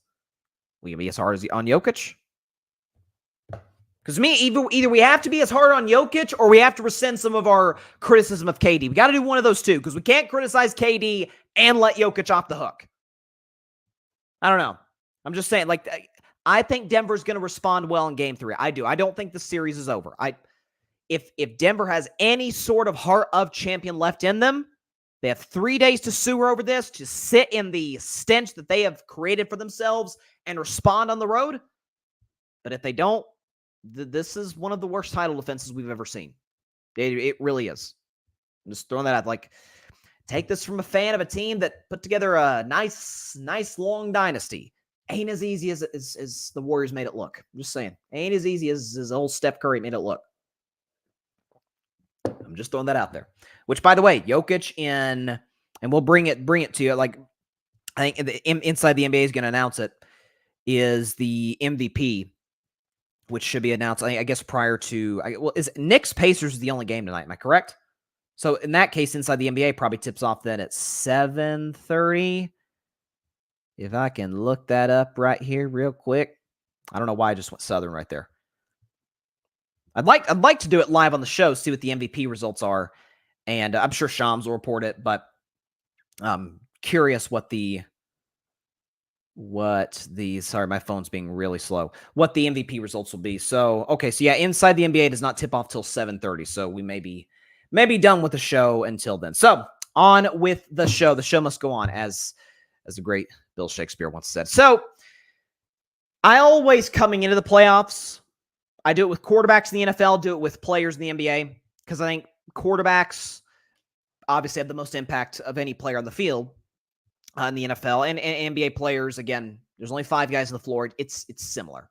Will you be as hard as on Jokic? Because either we have to be as hard on Jokic or we have to rescind some of our criticism of KD. We got to do one of those two because we can't criticize KD and let Jokic off the hook. I don't know. I'm just saying, like, I think Denver's going to respond well in Game 3. I do. I don't think the series is over. If Denver has any sort of heart of champion left in them, they have 3 days to sewer over this, to sit in the stench that they have created for themselves and respond on the road. But if they don't, this is one of the worst title defenses we've ever seen. It really is. I'm just throwing that out. Like, take this from a fan of a team that put together a nice long dynasty. Ain't as easy as the Warriors made it look. I'm just saying. Ain't as easy as old Steph Curry made it look. I'm just throwing that out there. Which, by the way, Jokic and we'll bring it to you. Like, I think inside the NBA is going to announce it, is the MVP, which should be announced, I guess, prior to, is Knicks Pacers the only game tonight? Am I correct? So in that case, inside the NBA probably tips off then at 7:30. If I can look that up right here real quick. I don't know why I just went Southern right there. I'd like to do it live on the show, see what the MVP results are. And I'm sure Shams will report it, but I'm curious sorry, my phone's being really slow, what the MVP results will be. So, okay. So yeah, inside the NBA does not tip off till 7:30. So we may be done with the show until then. So on with the show. The show must go on, as the great Bill Shakespeare once said. So I always, coming into the playoffs, I do it with quarterbacks in the NFL, do it with players in the NBA, because I think quarterbacks obviously have the most impact of any player on the field in the NFL. And NBA players, again, there's only 5 guys on the floor. It's similar.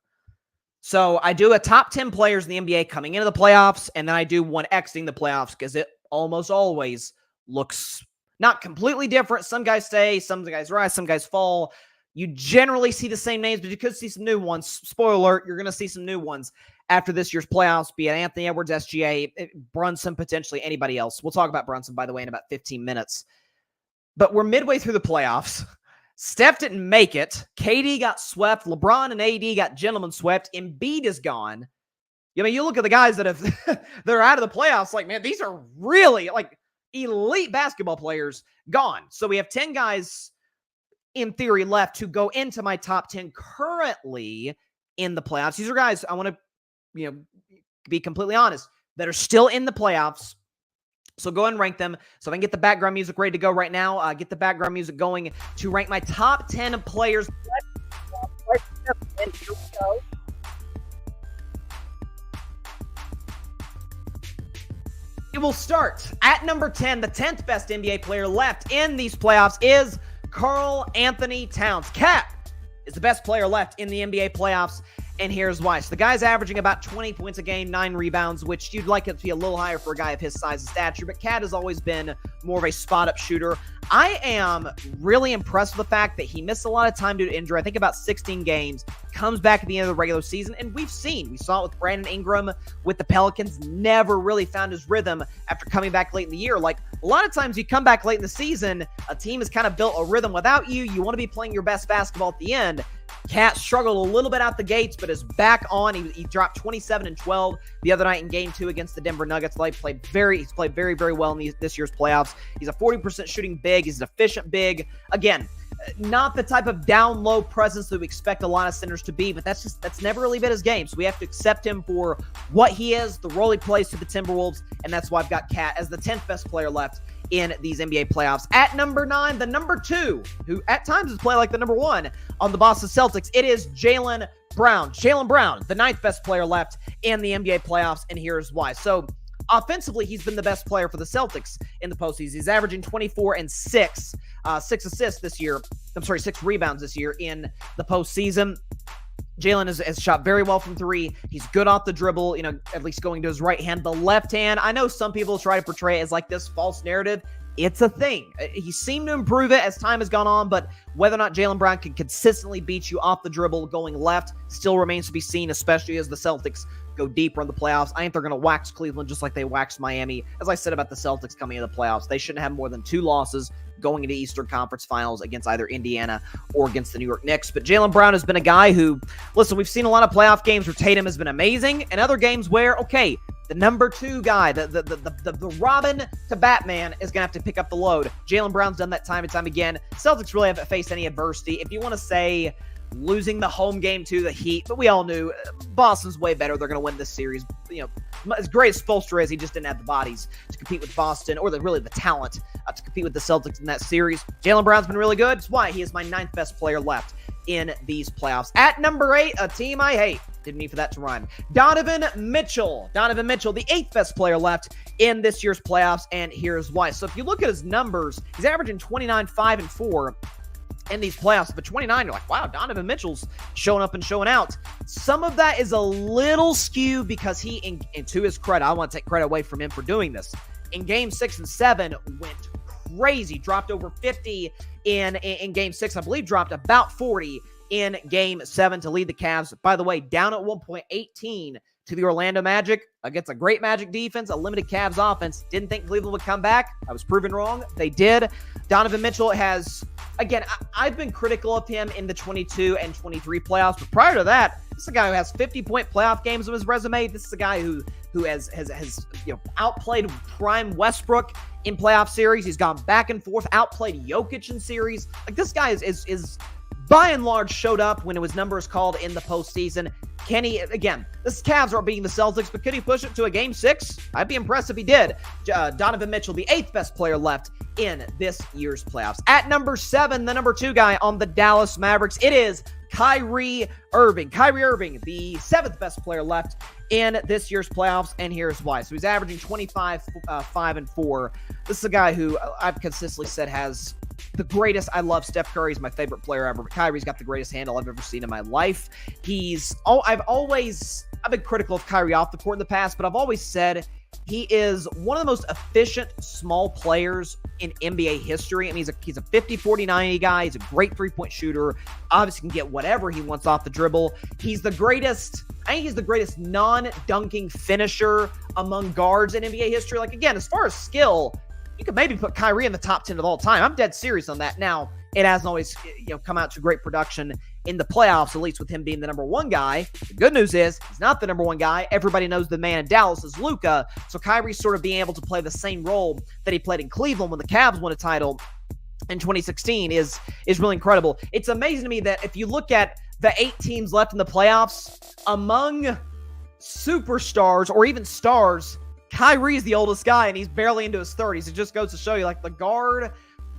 So I do a top 10 players in the NBA coming into the playoffs, and then I do one exiting the playoffs, because it almost always looks not completely different. Some guys stay, some guys rise, some guys fall. You generally see the same names, but you could see some new ones. Spoiler alert, you're going to see some new ones after this year's playoffs, be it Anthony Edwards, SGA, Brunson, potentially anybody else. We'll talk about Brunson, by the way, in about 15 minutes. But we're midway through the playoffs. Steph didn't make it. KD got swept. LeBron and AD got gentlemen swept. Embiid is gone. I mean, you look at the guys that they're out of the playoffs, like, man, these are really, like, elite basketball players gone. So we have 10 guys in theory left to go into my top 10 currently in the playoffs. These are guys, I want to, be completely honest, that are still in the playoffs. So go ahead and rank them. So if I can get the background music ready to go right now, get the background music going to rank my top 10 players. And here we go. It will start at number 10. The 10th best NBA player left in these playoffs is Karl Anthony Towns. Cat is the best player left in the NBA playoffs, and here's why. So the guy's averaging about 20 points a game, 9 rebounds, which you'd like it to be a little higher for a guy of his size and stature, but Cat has always been more of a spot-up shooter. I am really impressed with the fact that he missed a lot of time due to injury. I think about 16 games, comes back at the end of the regular season, and we saw it with Brandon Ingram with the Pelicans, never really found his rhythm after coming back late in the year. Like, a lot of times you come back late in the season, a team has kind of built a rhythm without you. You want to be playing your best basketball at the end. Cat struggled a little bit out the gates, but is back on. He dropped 27 and 12 the other night in Game 2 against the Denver Nuggets. He's played very, very well in this year's playoffs. He's a 40% shooting big. He's an efficient big. Again, not the type of down low presence that we expect a lot of centers to be, but that's never really been his game. So we have to accept him for what he is, the role he plays to the Timberwolves, and that's why I've got Cat as the 10th best player left in these NBA playoffs. At number 9, the number 2, who at times has played like the number 1 on the Boston Celtics, it is Jalen Jalen Brown, the 9th best player left in the NBA playoffs, and here's why. So offensively, he's been the best player for the Celtics in the postseason. He's averaging 24 and 6 assists this year. 6 rebounds this year in the postseason. Jalen has shot very well from three. He's good off the dribble, at least going to his right hand. The left hand, I know some people try to portray it as like this false narrative. It's a thing. He seemed to improve it as time has gone on, but whether or not Jalen Brown can consistently beat you off the dribble going left still remains to be seen, especially as the Celtics go deeper in the playoffs. I think they're going to wax Cleveland just like they waxed Miami. As I said about the Celtics coming into the playoffs, they shouldn't have more than 2 losses going into Eastern Conference Finals against either Indiana or against the New York Knicks. But Jalen Brown has been a guy who, listen, we've seen a lot of playoff games where Tatum has been amazing, and other games where, okay, the number 2 guy, the Robin to Batman is going to have to pick up the load. Jalen Brown's done that time and time again. Celtics really haven't faced any adversity. If you want to say losing the home game to the Heat, but we all knew Boston's way better. They're going to win this series. As great as Spoelstra is, he just didn't have the bodies to compete with Boston, or really the talent to compete with the Celtics in that series. Jalen Brown's been really good. That's why he is my 9th best player left in these playoffs. At number 8, a team I hate. Didn't need for that to rhyme. Donovan Mitchell, the 8th best player left in this year's playoffs, and here's why. So if you look at his numbers, he's averaging 29, 5, and 4 in these playoffs, but 29, you're like, wow, Donovan Mitchell's showing up and showing out. Some of that is a little skewed because he, and to his credit, I want to take credit away from him for doing this. In game 6 and 7, went crazy, dropped over 50 in game 6, I believe dropped about 40 in game 7 to lead the Cavs. By the way, down at 1.18 to the Orlando Magic against a great Magic defense, a limited Cavs offense. Didn't think Cleveland would come back. I was proven wrong. They did. Donovan Mitchell has, again, I've been critical of him in the 22 and 23 playoffs, but prior to that, this is a guy who has 50-point playoff games on his resume. This is a guy who has outplayed prime Westbrook in playoff series. He's gone back and forth, outplayed Jokic in series. Like, this guy is by and large showed up when his number is called in the postseason. Can he, again, the Cavs aren't beating the Celtics, but could he push it to a game 6? I'd be impressed if he did. Donovan Mitchell, the 8th best player left in this year's playoffs. At number 7, the number 2 guy on the Dallas Mavericks, it is Kyrie Irving. Kyrie Irving, the 7th best player left in this year's playoffs, and here's why. So he's averaging 25, 5, and 4. This is a guy who I've consistently said has the greatest. I love Steph Curry. He's my favorite player ever, but Kyrie's got the greatest handle I've ever seen in my life. I've been critical of Kyrie off the court in the past, but I've always said he is one of the most efficient small players in NBA history. I mean, he's a 50, 40, 90 guy. He's a great three-point shooter. Obviously can get whatever he wants off the dribble. He's the greatest, I think he's the greatest non-dunking finisher among guards in NBA history. Like, again, as far as skill, you could maybe put Kyrie in the top 10 of all time. I'm dead serious on that. Now, it hasn't always come out to great production in the playoffs, at least with him being the number 1 guy. The good news is he's not the number 1 guy. Everybody knows the man in Dallas is Luka. So Kyrie's sort of being able to play the same role that he played in Cleveland when the Cavs won a title in 2016 is really incredible. It's amazing to me that if you look at the 8 teams left in the playoffs, among superstars or even stars, Kyrie's the oldest guy, and he's barely into his 30s. It just goes to show you, like, the guard,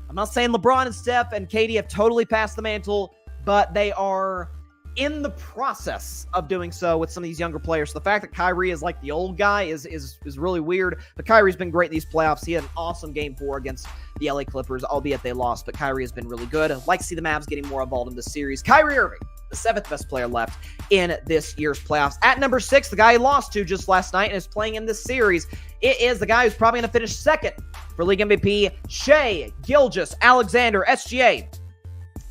I'm not saying LeBron and Steph and KD have totally passed the mantle, but they are in the process of doing so with some of these younger players. So the fact that Kyrie is like the old guy is really weird. But Kyrie's been great in these playoffs. He had an awesome game 4 against the LA Clippers, albeit they lost. But Kyrie has been really good. I'd like to see the Mavs getting more involved in this series. Kyrie Irving, the 7th best player left in this year's playoffs. At number 6, the guy he lost to just last night and is playing in this series, it is the guy who's probably going to finish 2nd for league MVP, Shai Gilgeous-Alexander, SGA.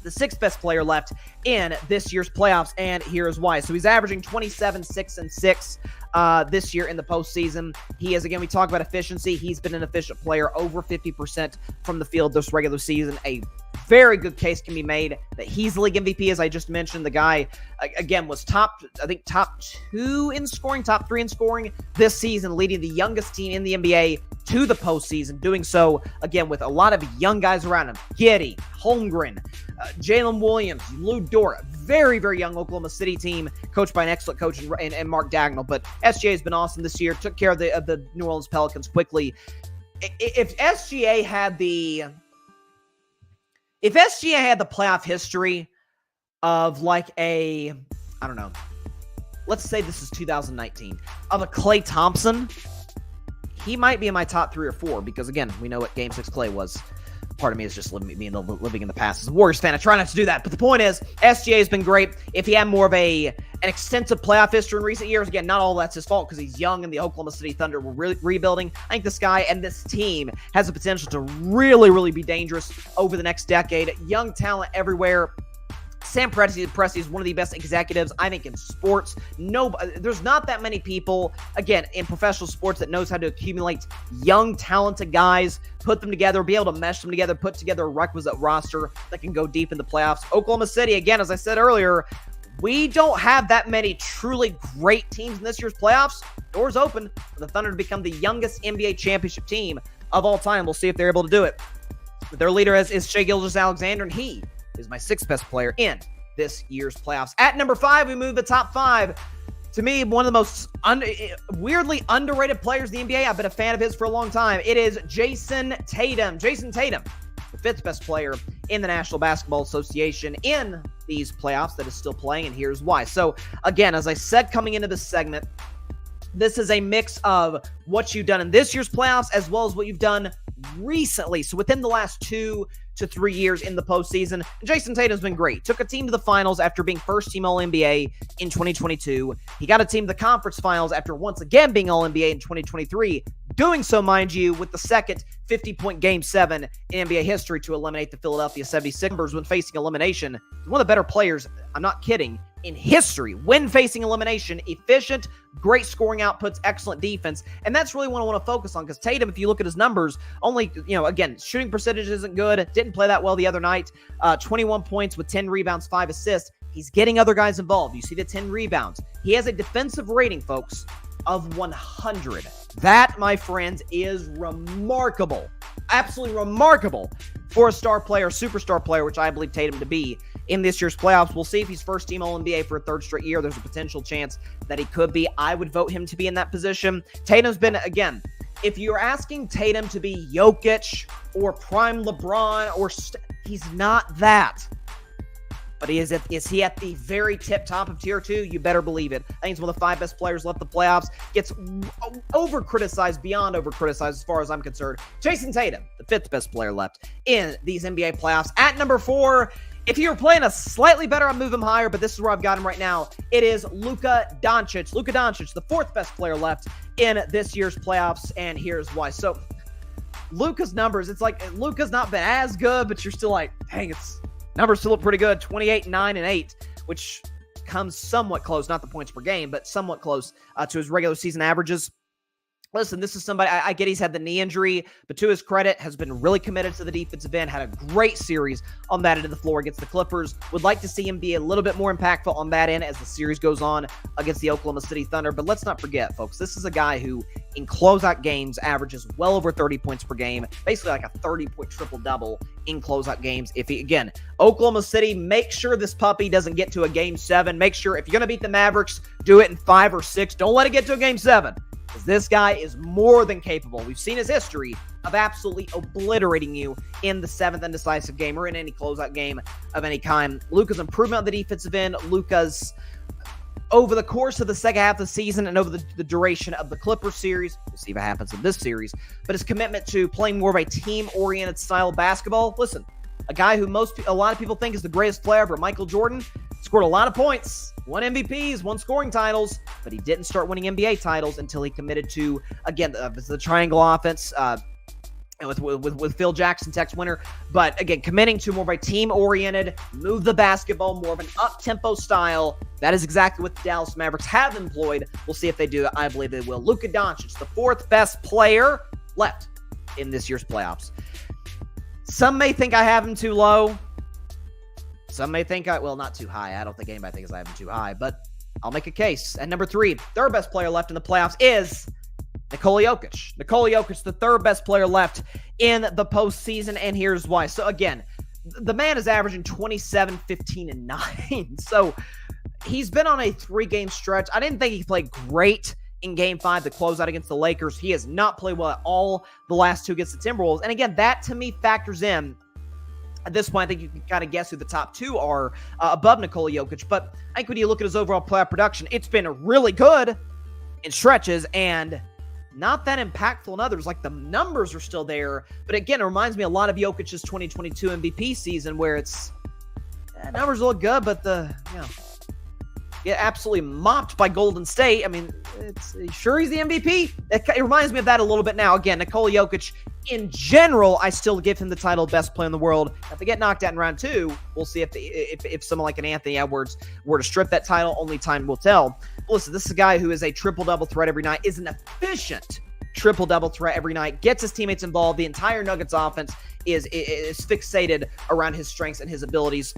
The 6th best player left in this year's playoffs, and here's why. So he's averaging 27, 6, and 6 this year in the postseason. He is, again, we talk about efficiency. He's been an efficient player, over 50% from the field this regular season. A very good case can be made that he's the league MVP, as I just mentioned. The guy, again, was top 2 in scoring, top 3 in scoring this season, leading the youngest team in the NBA to the postseason, doing so, again, with a lot of young guys around him. Giddey, Holmgren, Jalen Williams, Lou Dort, very, very young Oklahoma City team, coached by an excellent coach and Mark Dagnall. But SGA has been awesome this year, took care of the New Orleans Pelicans quickly. If SGA had the playoff history of like a I don't know, let's say this is 2019, of a Klay Thompson, he might be in my top 3 or 4 because, again, we know what Game 6 Klay was. Part of me is just living in the past as a Warriors fan. I try not to do that. But the point is, SGA has been great. If he had more of an extensive playoff history in recent years, again, not all that's his fault because he's young and the Oklahoma City Thunder were rebuilding. I think this guy and this team has the potential to really, really be dangerous over the next decade. Young talent everywhere. Sam Presti is one of the best executives, I think, in sports. There's not that many people, again, in professional sports that knows how to accumulate young, talented guys, put them together, be able to mesh them together, put together a requisite roster that can go deep in the playoffs. Oklahoma City, again, as I said earlier, we don't have that many truly great teams in this year's playoffs. Doors open for the Thunder to become the youngest NBA championship team of all time. We'll see if they're able to do it. Their leader is Shai Gilgeous-Alexander, and he is my 6th best player in this year's playoffs. At number 5, we move the top 5. To me, one of the most weirdly underrated players in the NBA. I've been a fan of his for a long time. It is Jason Tatum. Jason Tatum, the 5th best player in the National Basketball Association in these playoffs that is still playing, and here's why. So, again, as I said coming into this segment, this is a mix of what you've done in this year's playoffs as well as what you've done recently. So within the last 2 to 3 years in the postseason, Jason Tatum's been great. Took a team to the finals after being first-team All-NBA in 2022. He got a team to the conference finals after once again being All-NBA in 2023. Doing so, mind you, with the second 50-point Game 7 in NBA history to eliminate the Philadelphia 76ers when facing elimination. He's one of the better players, I'm not kidding, in history when facing elimination. Efficient, great scoring outputs, excellent defense. And that's really what I want to focus on because Tatum, if you look at his numbers, only, again, shooting percentage isn't good. Didn't play that well the other night. 21 points with 10 rebounds, 5 assists. He's getting other guys involved. You see the 10 rebounds. He has a defensive rating, folks, of 100. That, my friends, is remarkable. Absolutely remarkable for a star player, superstar player, which I believe Tatum to be in this year's playoffs. We'll see if he's first-team All-NBA for a 3rd straight year. There's a potential chance that he could be. I would vote him to be in that position. Tatum's been, again, if you're asking Tatum to be Jokic or prime LeBron, he's not that. But is he at the very tip-top of Tier 2? You better believe it. I think he's one of the 5 best players left the playoffs. Gets over-criticized, beyond over-criticized as far as I'm concerned. Jason Tatum, the 5th best player left in these NBA playoffs. At number 4, if you were playing a slightly better, I'd move him higher, but this is where I've got him right now. It is Luka Doncic. Luka Doncic, the 4th best player left in this year's playoffs, and here's why. So, Luka's numbers, it's like Luka's not been as good, but you're still like, dang, numbers still look pretty good. 28, 9, and 8, which comes somewhat close, not the points per game, but somewhat close to his regular season averages. Listen, this is somebody, I get he's had the knee injury, but to his credit, has been really committed to the defensive end, had a great series on that end of the floor against the Clippers. Would like to see him be a little bit more impactful on that end as the series goes on against the Oklahoma City Thunder. But let's not forget, folks, this is a guy who, in closeout games, averages well over 30 points per game, basically like a 30-point triple-double in closeout games. Again, Oklahoma City, make sure this puppy doesn't get to a Game 7. Make sure, if you're going to beat the Mavericks, do it in 5 or 6. Don't let it get to a Game 7. Because this guy is more than capable. We've seen his history of absolutely obliterating you in the 7th and decisive game or in any closeout game of any kind. Luka's improvement on the defensive end. Luka's, over the course of the second half of the season and over the duration of the Clippers series, we'll see what happens in this series, but his commitment to playing more of a team-oriented style of basketball. Listen, a guy who a lot of people think is the greatest player ever, Michael Jordan, scored a lot of points, won MVPs, won scoring titles, but he didn't start winning NBA titles until he committed to, again, the triangle offense with Phil Jackson, Tex Winter. But again, committing to more of a team-oriented, move the basketball, more of an up-tempo style. That is exactly what the Dallas Mavericks have employed. We'll see if they do. I believe they will. Luka Doncic, the 4th best player left in this year's playoffs. Some may think I have him too low. Some may think not too high. I don't think anybody thinks I have him too high, but I'll make a case. At number 3, 3rd best player left in the playoffs is Nikola Jokic. Nikola Jokic, the 3rd best player left in the postseason, and here's why. So again, the man is averaging 27, 15, and 9. So he's been on a 3-game stretch. I didn't think he played great in Game 5, the closeout against the Lakers. He has not played well at all the last 2 against the Timberwolves. And again, that to me factors in At this point, I think you can kind of guess who the top two are above Nikola Jokic. But I think when you look at his overall playoff production, it's been really good in stretches and not that impactful in others. Like, the numbers are still there. But again, it reminds me a lot of Jokic's 2022 MVP season, where it's numbers look good, but get absolutely mopped by Golden State. I mean, sure he's the MVP? It reminds me of that a little bit now. Again, Nikola Jokic, in general, I still give him the title of best player in the world. If they get knocked out in round 2, we'll see if someone like an Anthony Edwards were to strip that title. Only time will tell. Listen, this is a guy who is a triple-double threat every night, is an efficient triple-double threat every night, gets his teammates involved. The entire Nuggets offense is fixated around his strengths and his abilities.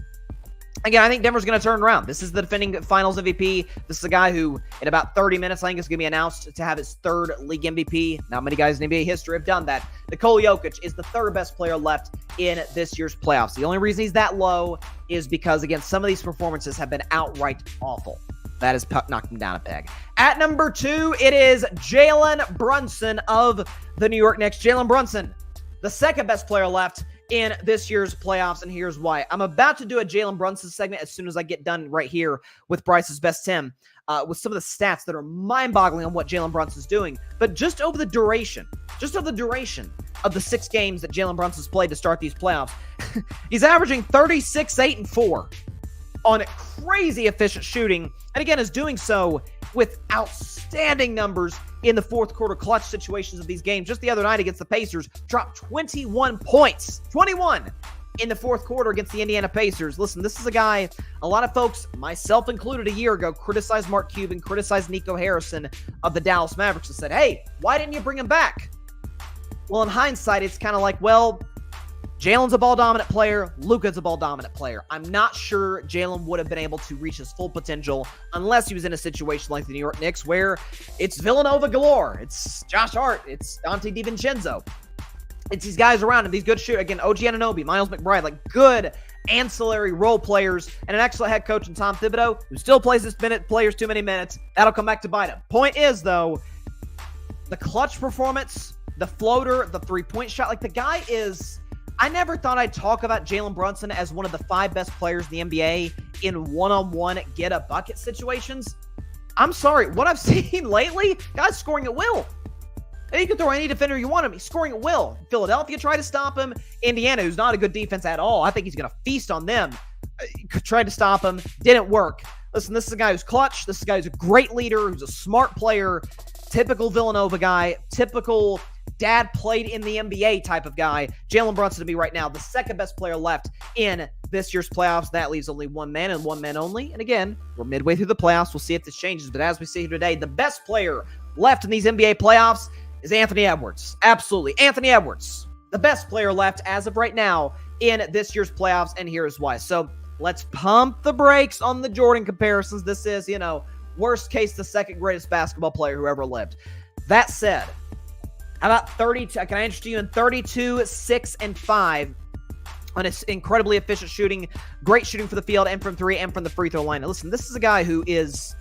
Again, I think Denver's going to turn around. This is the defending finals MVP. This is a guy who, in about 30 minutes, I think is going to be announced to have his 3rd league MVP. Not many guys in NBA history have done that. Nikola Jokic is the 3rd best player left in this year's playoffs. The only reason he's that low is because, again, some of these performances have been outright awful. That has knocked him down a peg. At number 2, it is Jalen Brunson of the New York Knicks. Jalen Brunson, the 2nd best player left in this year's playoffs, and here's why. I'm about to do a Jalen Brunson segment as soon as I get done right here with Bryce's Best 10, with some of the stats that are mind-boggling on what Jalen Brunson's doing. But just over the duration of the 6 games that Jalen Brunson's played to start these playoffs, he's averaging 36, 8, and 4 on crazy efficient shooting, and again is doing so with outstanding numbers in the 4th quarter clutch situations of these games. Just the other night against the Pacers, dropped 21 points. 21 in the 4th quarter against the Indiana Pacers. Listen, this is a guy, a lot of folks, myself included a year ago, criticized Mark Cuban, criticized Nico Harrison of the Dallas Mavericks and said, hey, why didn't you bring him back? Well, in hindsight, it's kind of like, well, Jalen's a ball-dominant player. Luka's a ball-dominant player. I'm not sure Jalen would have been able to reach his full potential unless he was in a situation like the New York Knicks where it's Villanova galore. It's Josh Hart. It's Dante DiVincenzo. It's these guys around him, these good shooters. Again, OG Anunoby, Miles McBride, like good ancillary role players, and an excellent head coach in Tom Thibodeau, who still plays his players too many minutes. That'll come back to bite him. Point is, though, the clutch performance, the floater, the three-point shot, like the guy is... I never thought I'd talk about Jalen Brunson as one of the 5 best players in the NBA in one-on-one get-a-bucket situations. I'm sorry. What I've seen lately, guys scoring at will. And you can throw any defender you want him. He's scoring at will. Philadelphia tried to stop him. Indiana, who's not a good defense at all, I think he's going to feast on them. Tried to stop him. Didn't work. Listen, this is a guy who's clutch. This is a guy who's a great leader, who's a smart player, typical Villanova guy, typical dad played in the NBA type of guy. Jalen Brunson to me right now, the 2nd best player left in this year's playoffs. That leaves only one man and one man only. And again, we're midway through the playoffs. We'll see if this changes. But as we see here today, the best player left in these NBA playoffs is Anthony Edwards. Absolutely. Anthony Edwards, the best player left as of right now in this year's playoffs. And here's why. So let's pump the brakes on the Jordan comparisons. This is, worst case, the 2nd greatest basketball player who ever lived. That said, how about 32? Can I interest you in 32, 6, and 5 on his incredibly efficient shooting, great shooting for the field and from 3 and from the free throw line. Now, listen, this is a guy who is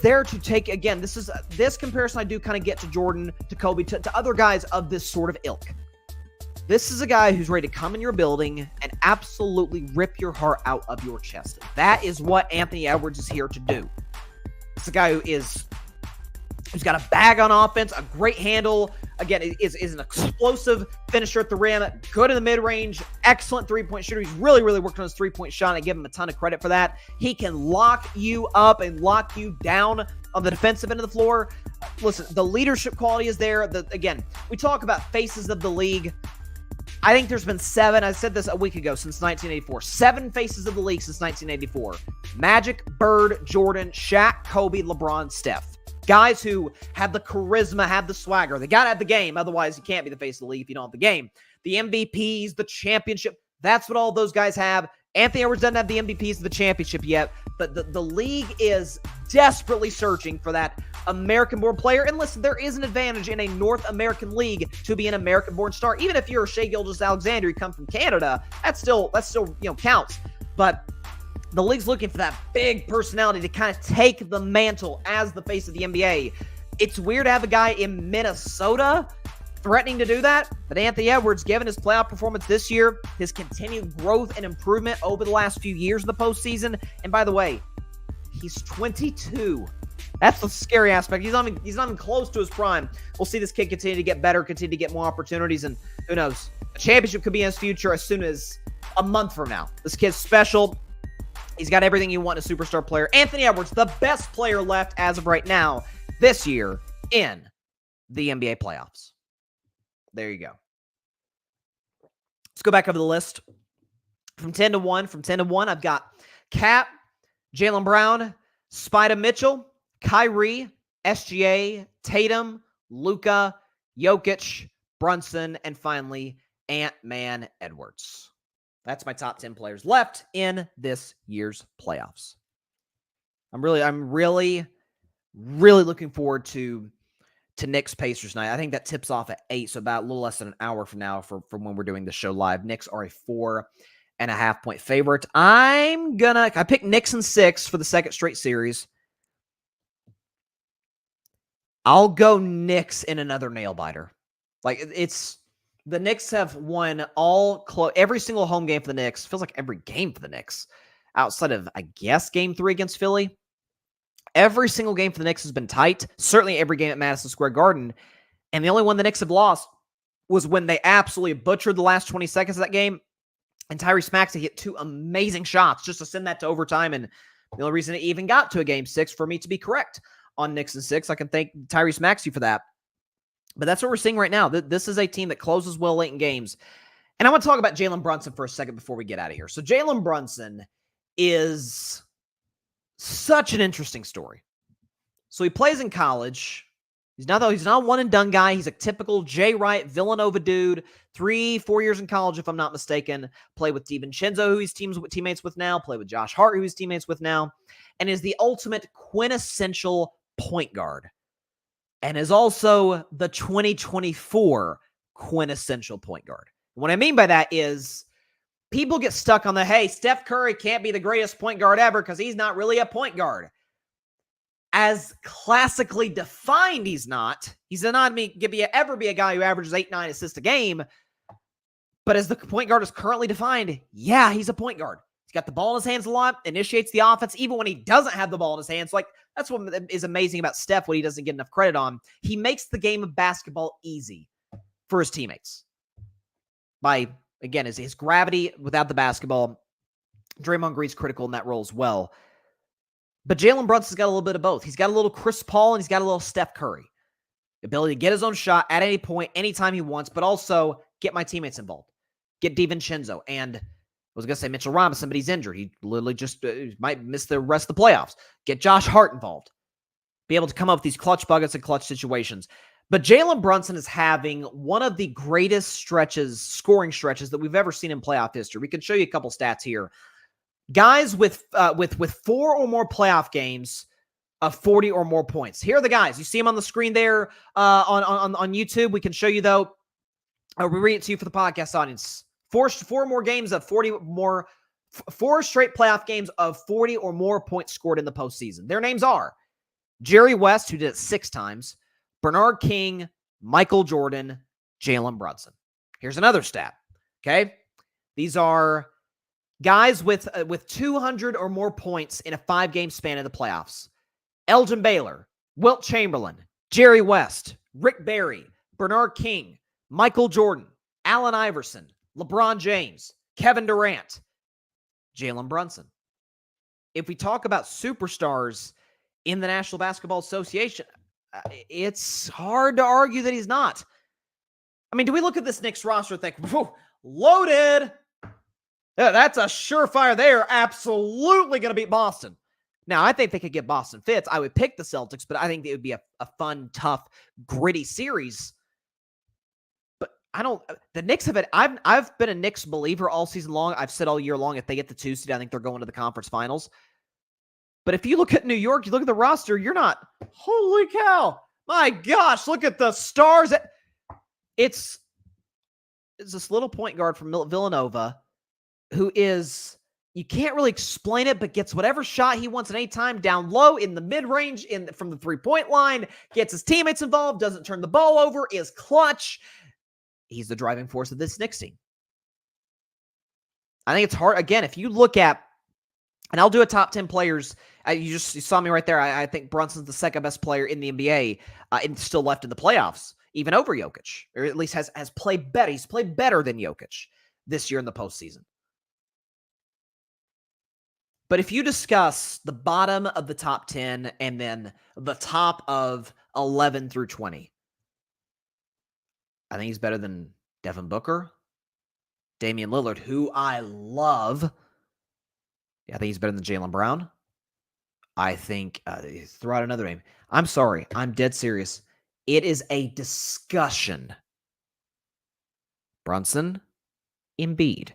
there to take, again, this comparison I do kind of get to Jordan, to Kobe, to other guys of this sort of ilk. This is a guy who's ready to come in your building and absolutely rip your heart out of your chest. That is what Anthony Edwards is here to do. It's a guy who's got a bag on offense, a great handle. Again, is an explosive finisher at the rim, good in the mid-range, excellent three-point shooter. He's really, really worked on his three-point shot, and I give him a ton of credit for that. He can lock you up and lock you down on the defensive end of the floor. Listen, the leadership quality is there. Again, we talk about faces of the league. I think there's been 7, I said this a week ago, since 1984. 7 faces of the league since 1984. Magic, Bird, Jordan, Shaq, Kobe, LeBron, Steph. Guys who have the charisma, have the swagger. They got to have the game. Otherwise, you can't be the face of the league if you don't have the game. The MVPs, the championship. That's what all those guys have. Anthony Edwards doesn't have the MVPs of the championship yet, but the league is desperately searching for that American-born player. And listen, there is an advantage in a North American league to be an American-born star. Even if you're a Shai Gilgeous-Alexander, you come from Canada, that still counts. But the league's looking for that big personality to kind of take the mantle as the face of the NBA. It's weird to have a guy in Minnesota threatening to do that. But Anthony Edwards, given his playoff performance this year, his continued growth and improvement over the last few years in the postseason, and by the way, he's 22. That's the scary aspect. He's not even close to his prime. We'll see this kid continue to get better, continue to get more opportunities, and who knows? A championship could be in his future as soon as a month from now. This kid's special. He's got everything you want in a superstar player. Anthony Edwards, the best player left as of right now this year in the NBA playoffs. There you go. Let's go back over the list. From 10 to 1, I've got Cap, Jalen Brown, Spida Mitchell, Kyrie, SGA, Tatum, Luka, Jokic, Brunson, and finally, Ant-Man Edwards. That's my top 10 players left in this year's playoffs. I'm really looking forward to Knicks Pacers night. I think that tips off at 8, so about a little less than an hour from now from when we're doing the show live. Knicks are a 4.5-point favorite. I picked Knicks in 6 for the second straight series. I'll go Knicks in another nail biter. Like, the Knicks have won every single home game for the Knicks. Feels like every game for the Knicks outside of, I guess, game 3 against Philly. Every single game for the Knicks has been tight. Certainly every game at Madison Square Garden. And the only one the Knicks have lost was when they absolutely butchered the last 20 seconds of that game. And Tyrese Maxey hit 2 amazing shots just to send that to overtime. And the only reason it even got to a game 6 for me to be correct on Knicks in 6. I can thank Tyrese Maxey for that. But that's what we're seeing right now. This is a team that closes well late in games. And I want to talk about Jalen Brunson for a second before we get out of here. So Jalen Brunson is such an interesting story. So he plays in college. He's not a one-and-done guy. He's a typical Jay Wright, Villanova dude. 3-4 years in college, if I'm not mistaken. Played with DiVincenzo, who he's teammates with now. Played with Josh Hart, who he's teammates with now. And is the ultimate quintessential point guard. And is also the 2024 quintessential point guard. What I mean by that is people get stuck on hey, Steph Curry can't be the greatest point guard ever because he's not really a point guard. As classically defined, he's not. He's not ever be a guy who averages 8-9 assists a game. But as the point guard is currently defined, yeah, he's a point guard. He's got the ball in his hands a lot, initiates the offense, even when he doesn't have the ball in his hands. Like, that's what is amazing about Steph, what he doesn't get enough credit on. He makes the game of basketball easy for his teammates. By, again, his gravity without the basketball. Draymond Green's critical in that role as well. But Jalen Brunson's got a little bit of both. He's got a little Chris Paul and he's got a little Steph Curry. The ability to get his own shot at any point, anytime he wants, but also get my teammates involved. Get DiVincenzo. And I was going to say Mitchell Robinson, but he's injured. He literally just might miss the rest of the playoffs. Get Josh Hart involved. Be able to come up with these clutch buckets and clutch situations. But Jalen Brunson is having one of the greatest scoring stretches that we've ever seen in playoff history. We can show you a couple stats here. Guys with 4 or more playoff games of 40 or more points. Here are the guys. You see them on the screen there on YouTube. We can show you, though. We read it to you for the podcast audience. 4 more games of 40 more. 4 straight playoff games of 40 or more points scored in the postseason. Their names are Jerry West, who did it 6 times, Bernard King, Michael Jordan, Jalen Brunson. Here's another stat. Okay, these are guys with 200 or more points in a 5-game span in the playoffs. Elgin Baylor, Wilt Chamberlain, Jerry West, Rick Barry, Bernard King, Michael Jordan, Allen Iverson, LeBron James, Kevin Durant, Jalen Brunson. If we talk about superstars in the National Basketball Association, it's hard to argue that he's not. I mean, do we look at this Knicks roster and think, whoa, loaded? Yeah, that's a surefire. They are absolutely going to beat Boston. Now, I think they could get Boston fits. I would pick the Celtics, but I think it would be a fun, tough, gritty series. But the Knicks have I've been a Knicks believer all season long. I've said all year long, if they get the 2 seed, I think they're going to the conference finals. But if you look at New York, you look at the roster, you're not, holy cow, my gosh, look at the stars. It's this little point guard from Villanova who is You can't really explain it, but gets whatever shot he wants at any time, down low, in the mid-range, from the three-point line, gets his teammates involved, doesn't turn the ball over, is clutch. He's the driving force of this Knicks team. I think it's hard. Again, if you look at, and I'll do a top 10 players. You saw me right there. I think Brunson's the second best player in the NBA and still left in the playoffs, even over Jokic, or at least has played better. He's played better than Jokic this year in the postseason. But if you discuss the bottom of the top 10 and then the top of 11 through 20, I think he's better than Devin Booker, Damian Lillard, who I love. I think he's better than Jalen Brown. I think, throw out another name. I'm sorry. I'm dead serious. It is a discussion. Brunson, Embiid.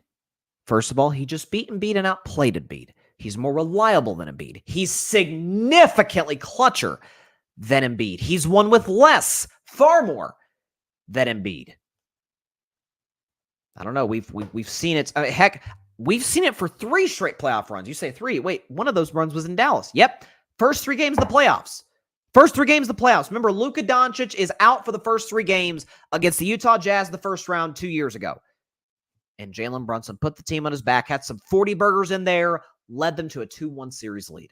First of all, he just beat Embiid and outplayed Embiid. He's more reliable than Embiid. He's significantly clutcher than Embiid. He's won with less, far more than Embiid. I don't know. We've seen it. Heck, we've seen it for 3 straight playoff runs. You say 3. Wait, one of those runs was in Dallas. Yep. First 3 games of the playoffs. Remember, Luka Doncic is out for the first 3 games against the Utah Jazz in the first round 2 years ago. And Jalen Brunson put the team on his back, had some 40 burgers in there, led them to a 2-1 series lead.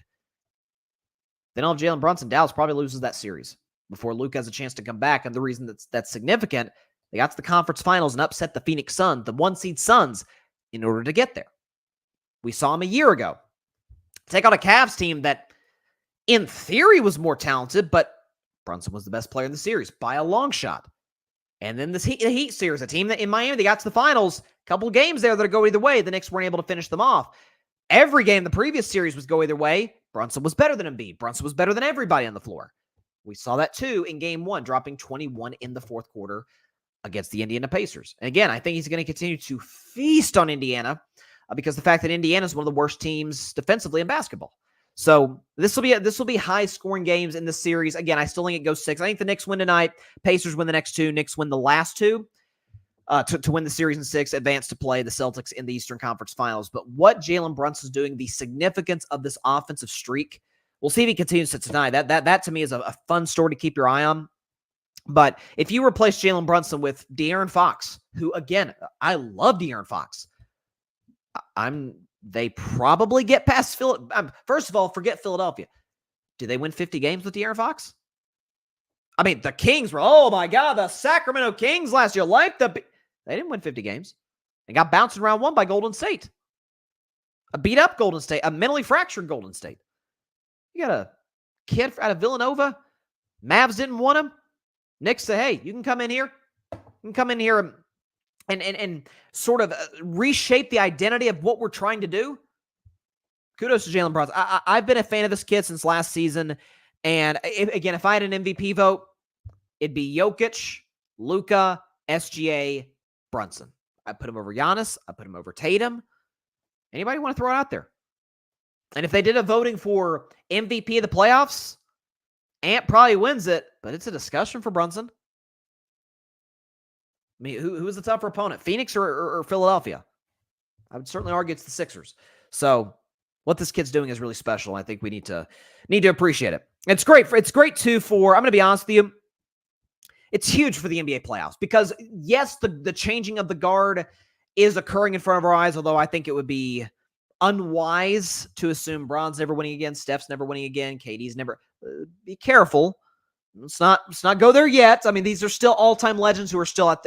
Then all Jalen Brunson, Dallas probably loses that series before Luka has a chance to come back. And the reason that's significant, they got to the conference finals and upset the Phoenix Suns, the 1-seed Suns, in order to get there. We saw him a year ago take out a Cavs team that, in theory, was more talented, but Brunson was the best player in the series by a long shot. And then the Heat series, a team that in Miami, they got to the finals, a couple of games there that go either way. The Knicks weren't able to finish them off. Every game the previous series was go either way. Brunson was better than Embiid. Brunson was better than everybody on the floor. We saw that too in game 1, dropping 21 in the fourth quarter against the Indiana Pacers. And again, I think he's going to continue to feast on Indiana because the fact that Indiana is one of the worst teams defensively in basketball. So this will be high scoring games in this series. Again, I still think it goes 6. I think the Knicks win tonight. Pacers win the next 2. Knicks win the last 2 to win the series in 6, advance to play the Celtics in the Eastern Conference Finals. But what Jalen Brunson is doing, the significance of this offensive streak, we'll see if he continues it tonight. That to me is a fun story to keep your eye on. But if you replace Jalen Brunson with De'Aaron Fox, who, again, I love De'Aaron Fox. They probably get past Philadelphia. First of all, forget Philadelphia. Did they win 50 games with De'Aaron Fox? I mean, the Kings were, oh my God, the Sacramento Kings last year. They didn't win 50 games. They got bounced in round 1 by Golden State. A beat-up Golden State, a mentally fractured Golden State. You got a kid out of Villanova. Mavs didn't want him. Knicks said, hey, you can come in here. You can come in here and sort of reshape the identity of what we're trying to do. Kudos to Jalen Brunson. I've been a fan of this kid since last season. And if I had an MVP vote, it'd be Jokic, Luka, SGA, Brunson. I put him over Giannis. I put him over Tatum. Anybody want to throw it out there? And if they did a voting for MVP of the playoffs, Ant probably wins it, but it's a discussion for Brunson. I mean, who is the tougher opponent, Phoenix or Philadelphia? I would certainly argue it's the Sixers. So what this kid's doing is really special. I think we need to appreciate it. It's great. It's great too for, I'm going to be honest with you, it's huge for the NBA playoffs because, yes, the changing of the guard is occurring in front of our eyes, although I think it would be unwise to assume Bron's never winning again, Steph's never winning again, KD's never. Be careful. Let's not go there yet. I mean, these are still all-time legends who are still at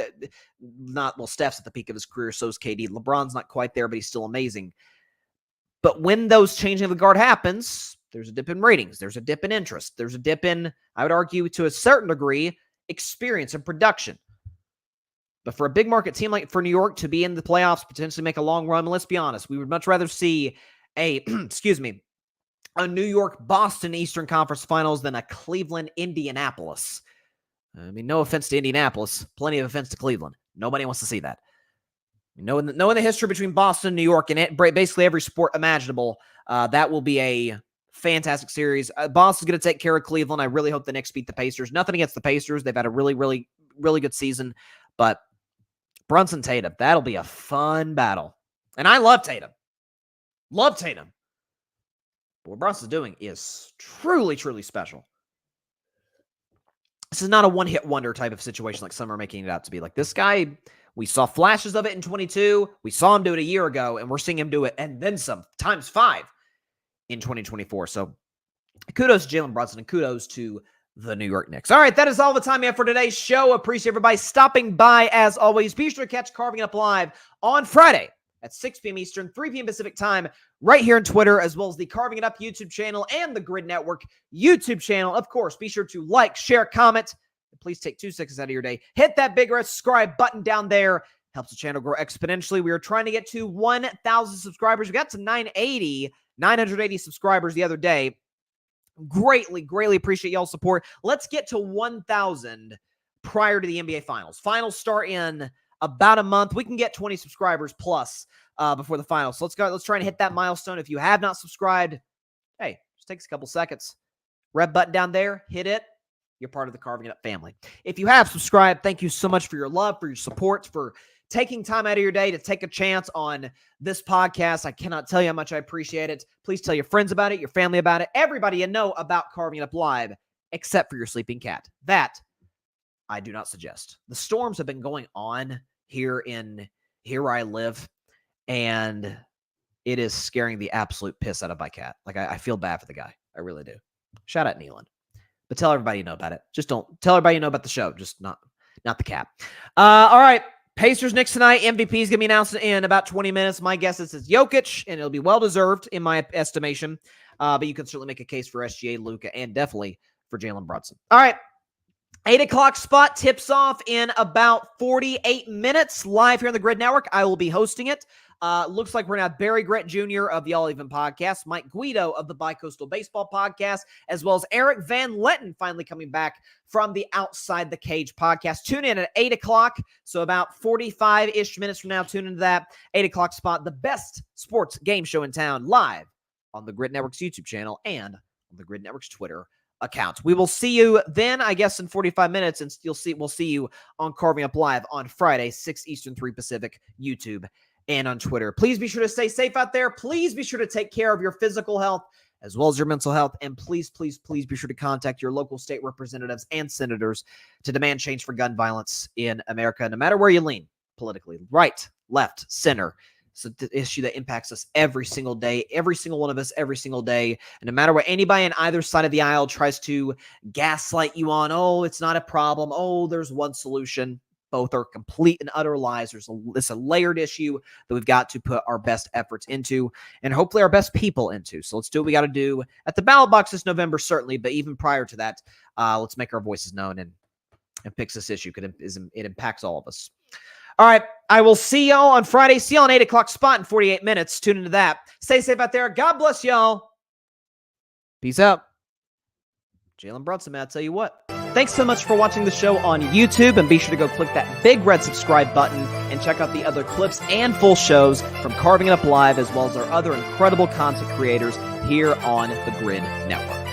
Steph's at the peak of his career, so is KD. LeBron's not quite there, but he's still amazing. But when those changing of the guard happens, there's a dip in ratings. There's a dip in interest. There's a dip in, I would argue, to a certain degree, experience and production. But for a big market team like for New York to be in the playoffs, potentially make a long run, let's be honest, we would much rather see a New York-Boston Eastern Conference Finals than a Cleveland-Indianapolis. I mean, no offense to Indianapolis, plenty of offense to Cleveland. Nobody wants to see that. Knowing the history between Boston and New York and basically every sport imaginable, that will be a fantastic series. Boston's going to take care of Cleveland. I really hope the Knicks beat the Pacers. Nothing against the Pacers. They've had a really, really, really good season. But Brunson Tatum, that'll be a fun battle. And I love Tatum. Love Tatum. But what Brunson's doing is truly, truly special. This is not a one-hit wonder type of situation like some are making it out to be. Like, this guy, we saw flashes of it in 22. We saw him do it a year ago, and we're seeing him do it and then some, times 5 in 2024. So kudos to Jalen Brunson and kudos to the New York Knicks. All right, that is all the time we have for today's show. Appreciate everybody stopping by as always. Be sure to catch Carving It Up Live on Friday at 6 p.m. Eastern, 3 p.m. Pacific time, right here on Twitter, as well as the Carving It Up YouTube channel and the Grid Network YouTube channel. Of course, be sure to like, share, comment, and please take 2 seconds out of your day. Hit that big red subscribe button down there. Helps the channel grow exponentially. We are trying to get to 1,000 subscribers. We got to 980 subscribers the other day. Greatly appreciate y'all's support. Let's get to 1,000 prior to the NBA Finals. Finals start in about a month. We can get 20 subscribers plus before the finals. So let's go. Let's try and hit that milestone. If you have not subscribed, hey, just takes a couple seconds. Red button down there, hit it. You're part of the Carving It Up family. If you have subscribed, thank you so much for your love, for your support, for taking time out of your day to take a chance on this podcast. I cannot tell you how much I appreciate it. Please tell your friends about it, your family about it, everybody you know about Carving It Up Live, except for your sleeping cat. That I do not suggest. The storms have been going on here where I live, and it is scaring the absolute piss out of my cat. Like, I feel bad for the guy. I really do. Shout out Nealon. But tell everybody you know about it. Just don't tell everybody you know about the show. Just not the cat. All right. Pacers Knicks tonight. MVP is going to be announced in about 20 minutes. My guess is it's Jokic, and it'll be well-deserved in my estimation. But you can certainly make a case for SGA, Luka, and definitely for Jalen Brunson. All right. 8 o'clock spot tips off in about 48 minutes live here on the Grid Network. I will be hosting it. Looks like we're going to have Barry Grant Jr. of the All Even Podcast, Mike Guido of the Bicoastal Baseball Podcast, as well as Eric Van Letten finally coming back from the Outside the Cage podcast. Tune in at 8 o'clock, so about 45-ish minutes from now, tune into that 8 o'clock spot, the best sports game show in town, live on the Grid Network's YouTube channel and on the Grid Network's Twitter account. We will see you then, I guess, in 45 minutes, and we'll see you on Carving Up Live on Friday, 6 Eastern, 3 Pacific, YouTube, and on Twitter. Please be sure to stay safe out there. Please be sure to take care of your physical health as well as your mental health. And please be sure to contact your local state representatives and senators to demand change for gun violence in America, no matter where you lean politically, right, left, center. It's an issue that impacts us every single day, every single one of us, every single day. And no matter what anybody on either side of the aisle tries to gaslight you on, oh, it's not a problem. Oh, there's one solution. Both are complete and utter lies. It's a layered issue that we've got to put our best efforts into and hopefully our best people into. So let's do what we got to do at the ballot box this November, certainly. But even prior to that, let's make our voices known and fix this issue because it impacts all of us. All right. I will see y'all on Friday. See y'all on 8 o'clock spot in 48 minutes. Tune into that. Stay safe out there. God bless y'all. Peace out. Jalen Brunson, man, I'll tell you what. Thanks so much for watching the show on YouTube, and be sure to go click that big red subscribe button and check out the other clips and full shows from Carving It Up Live, as well as our other incredible content creators here on the Grid Network.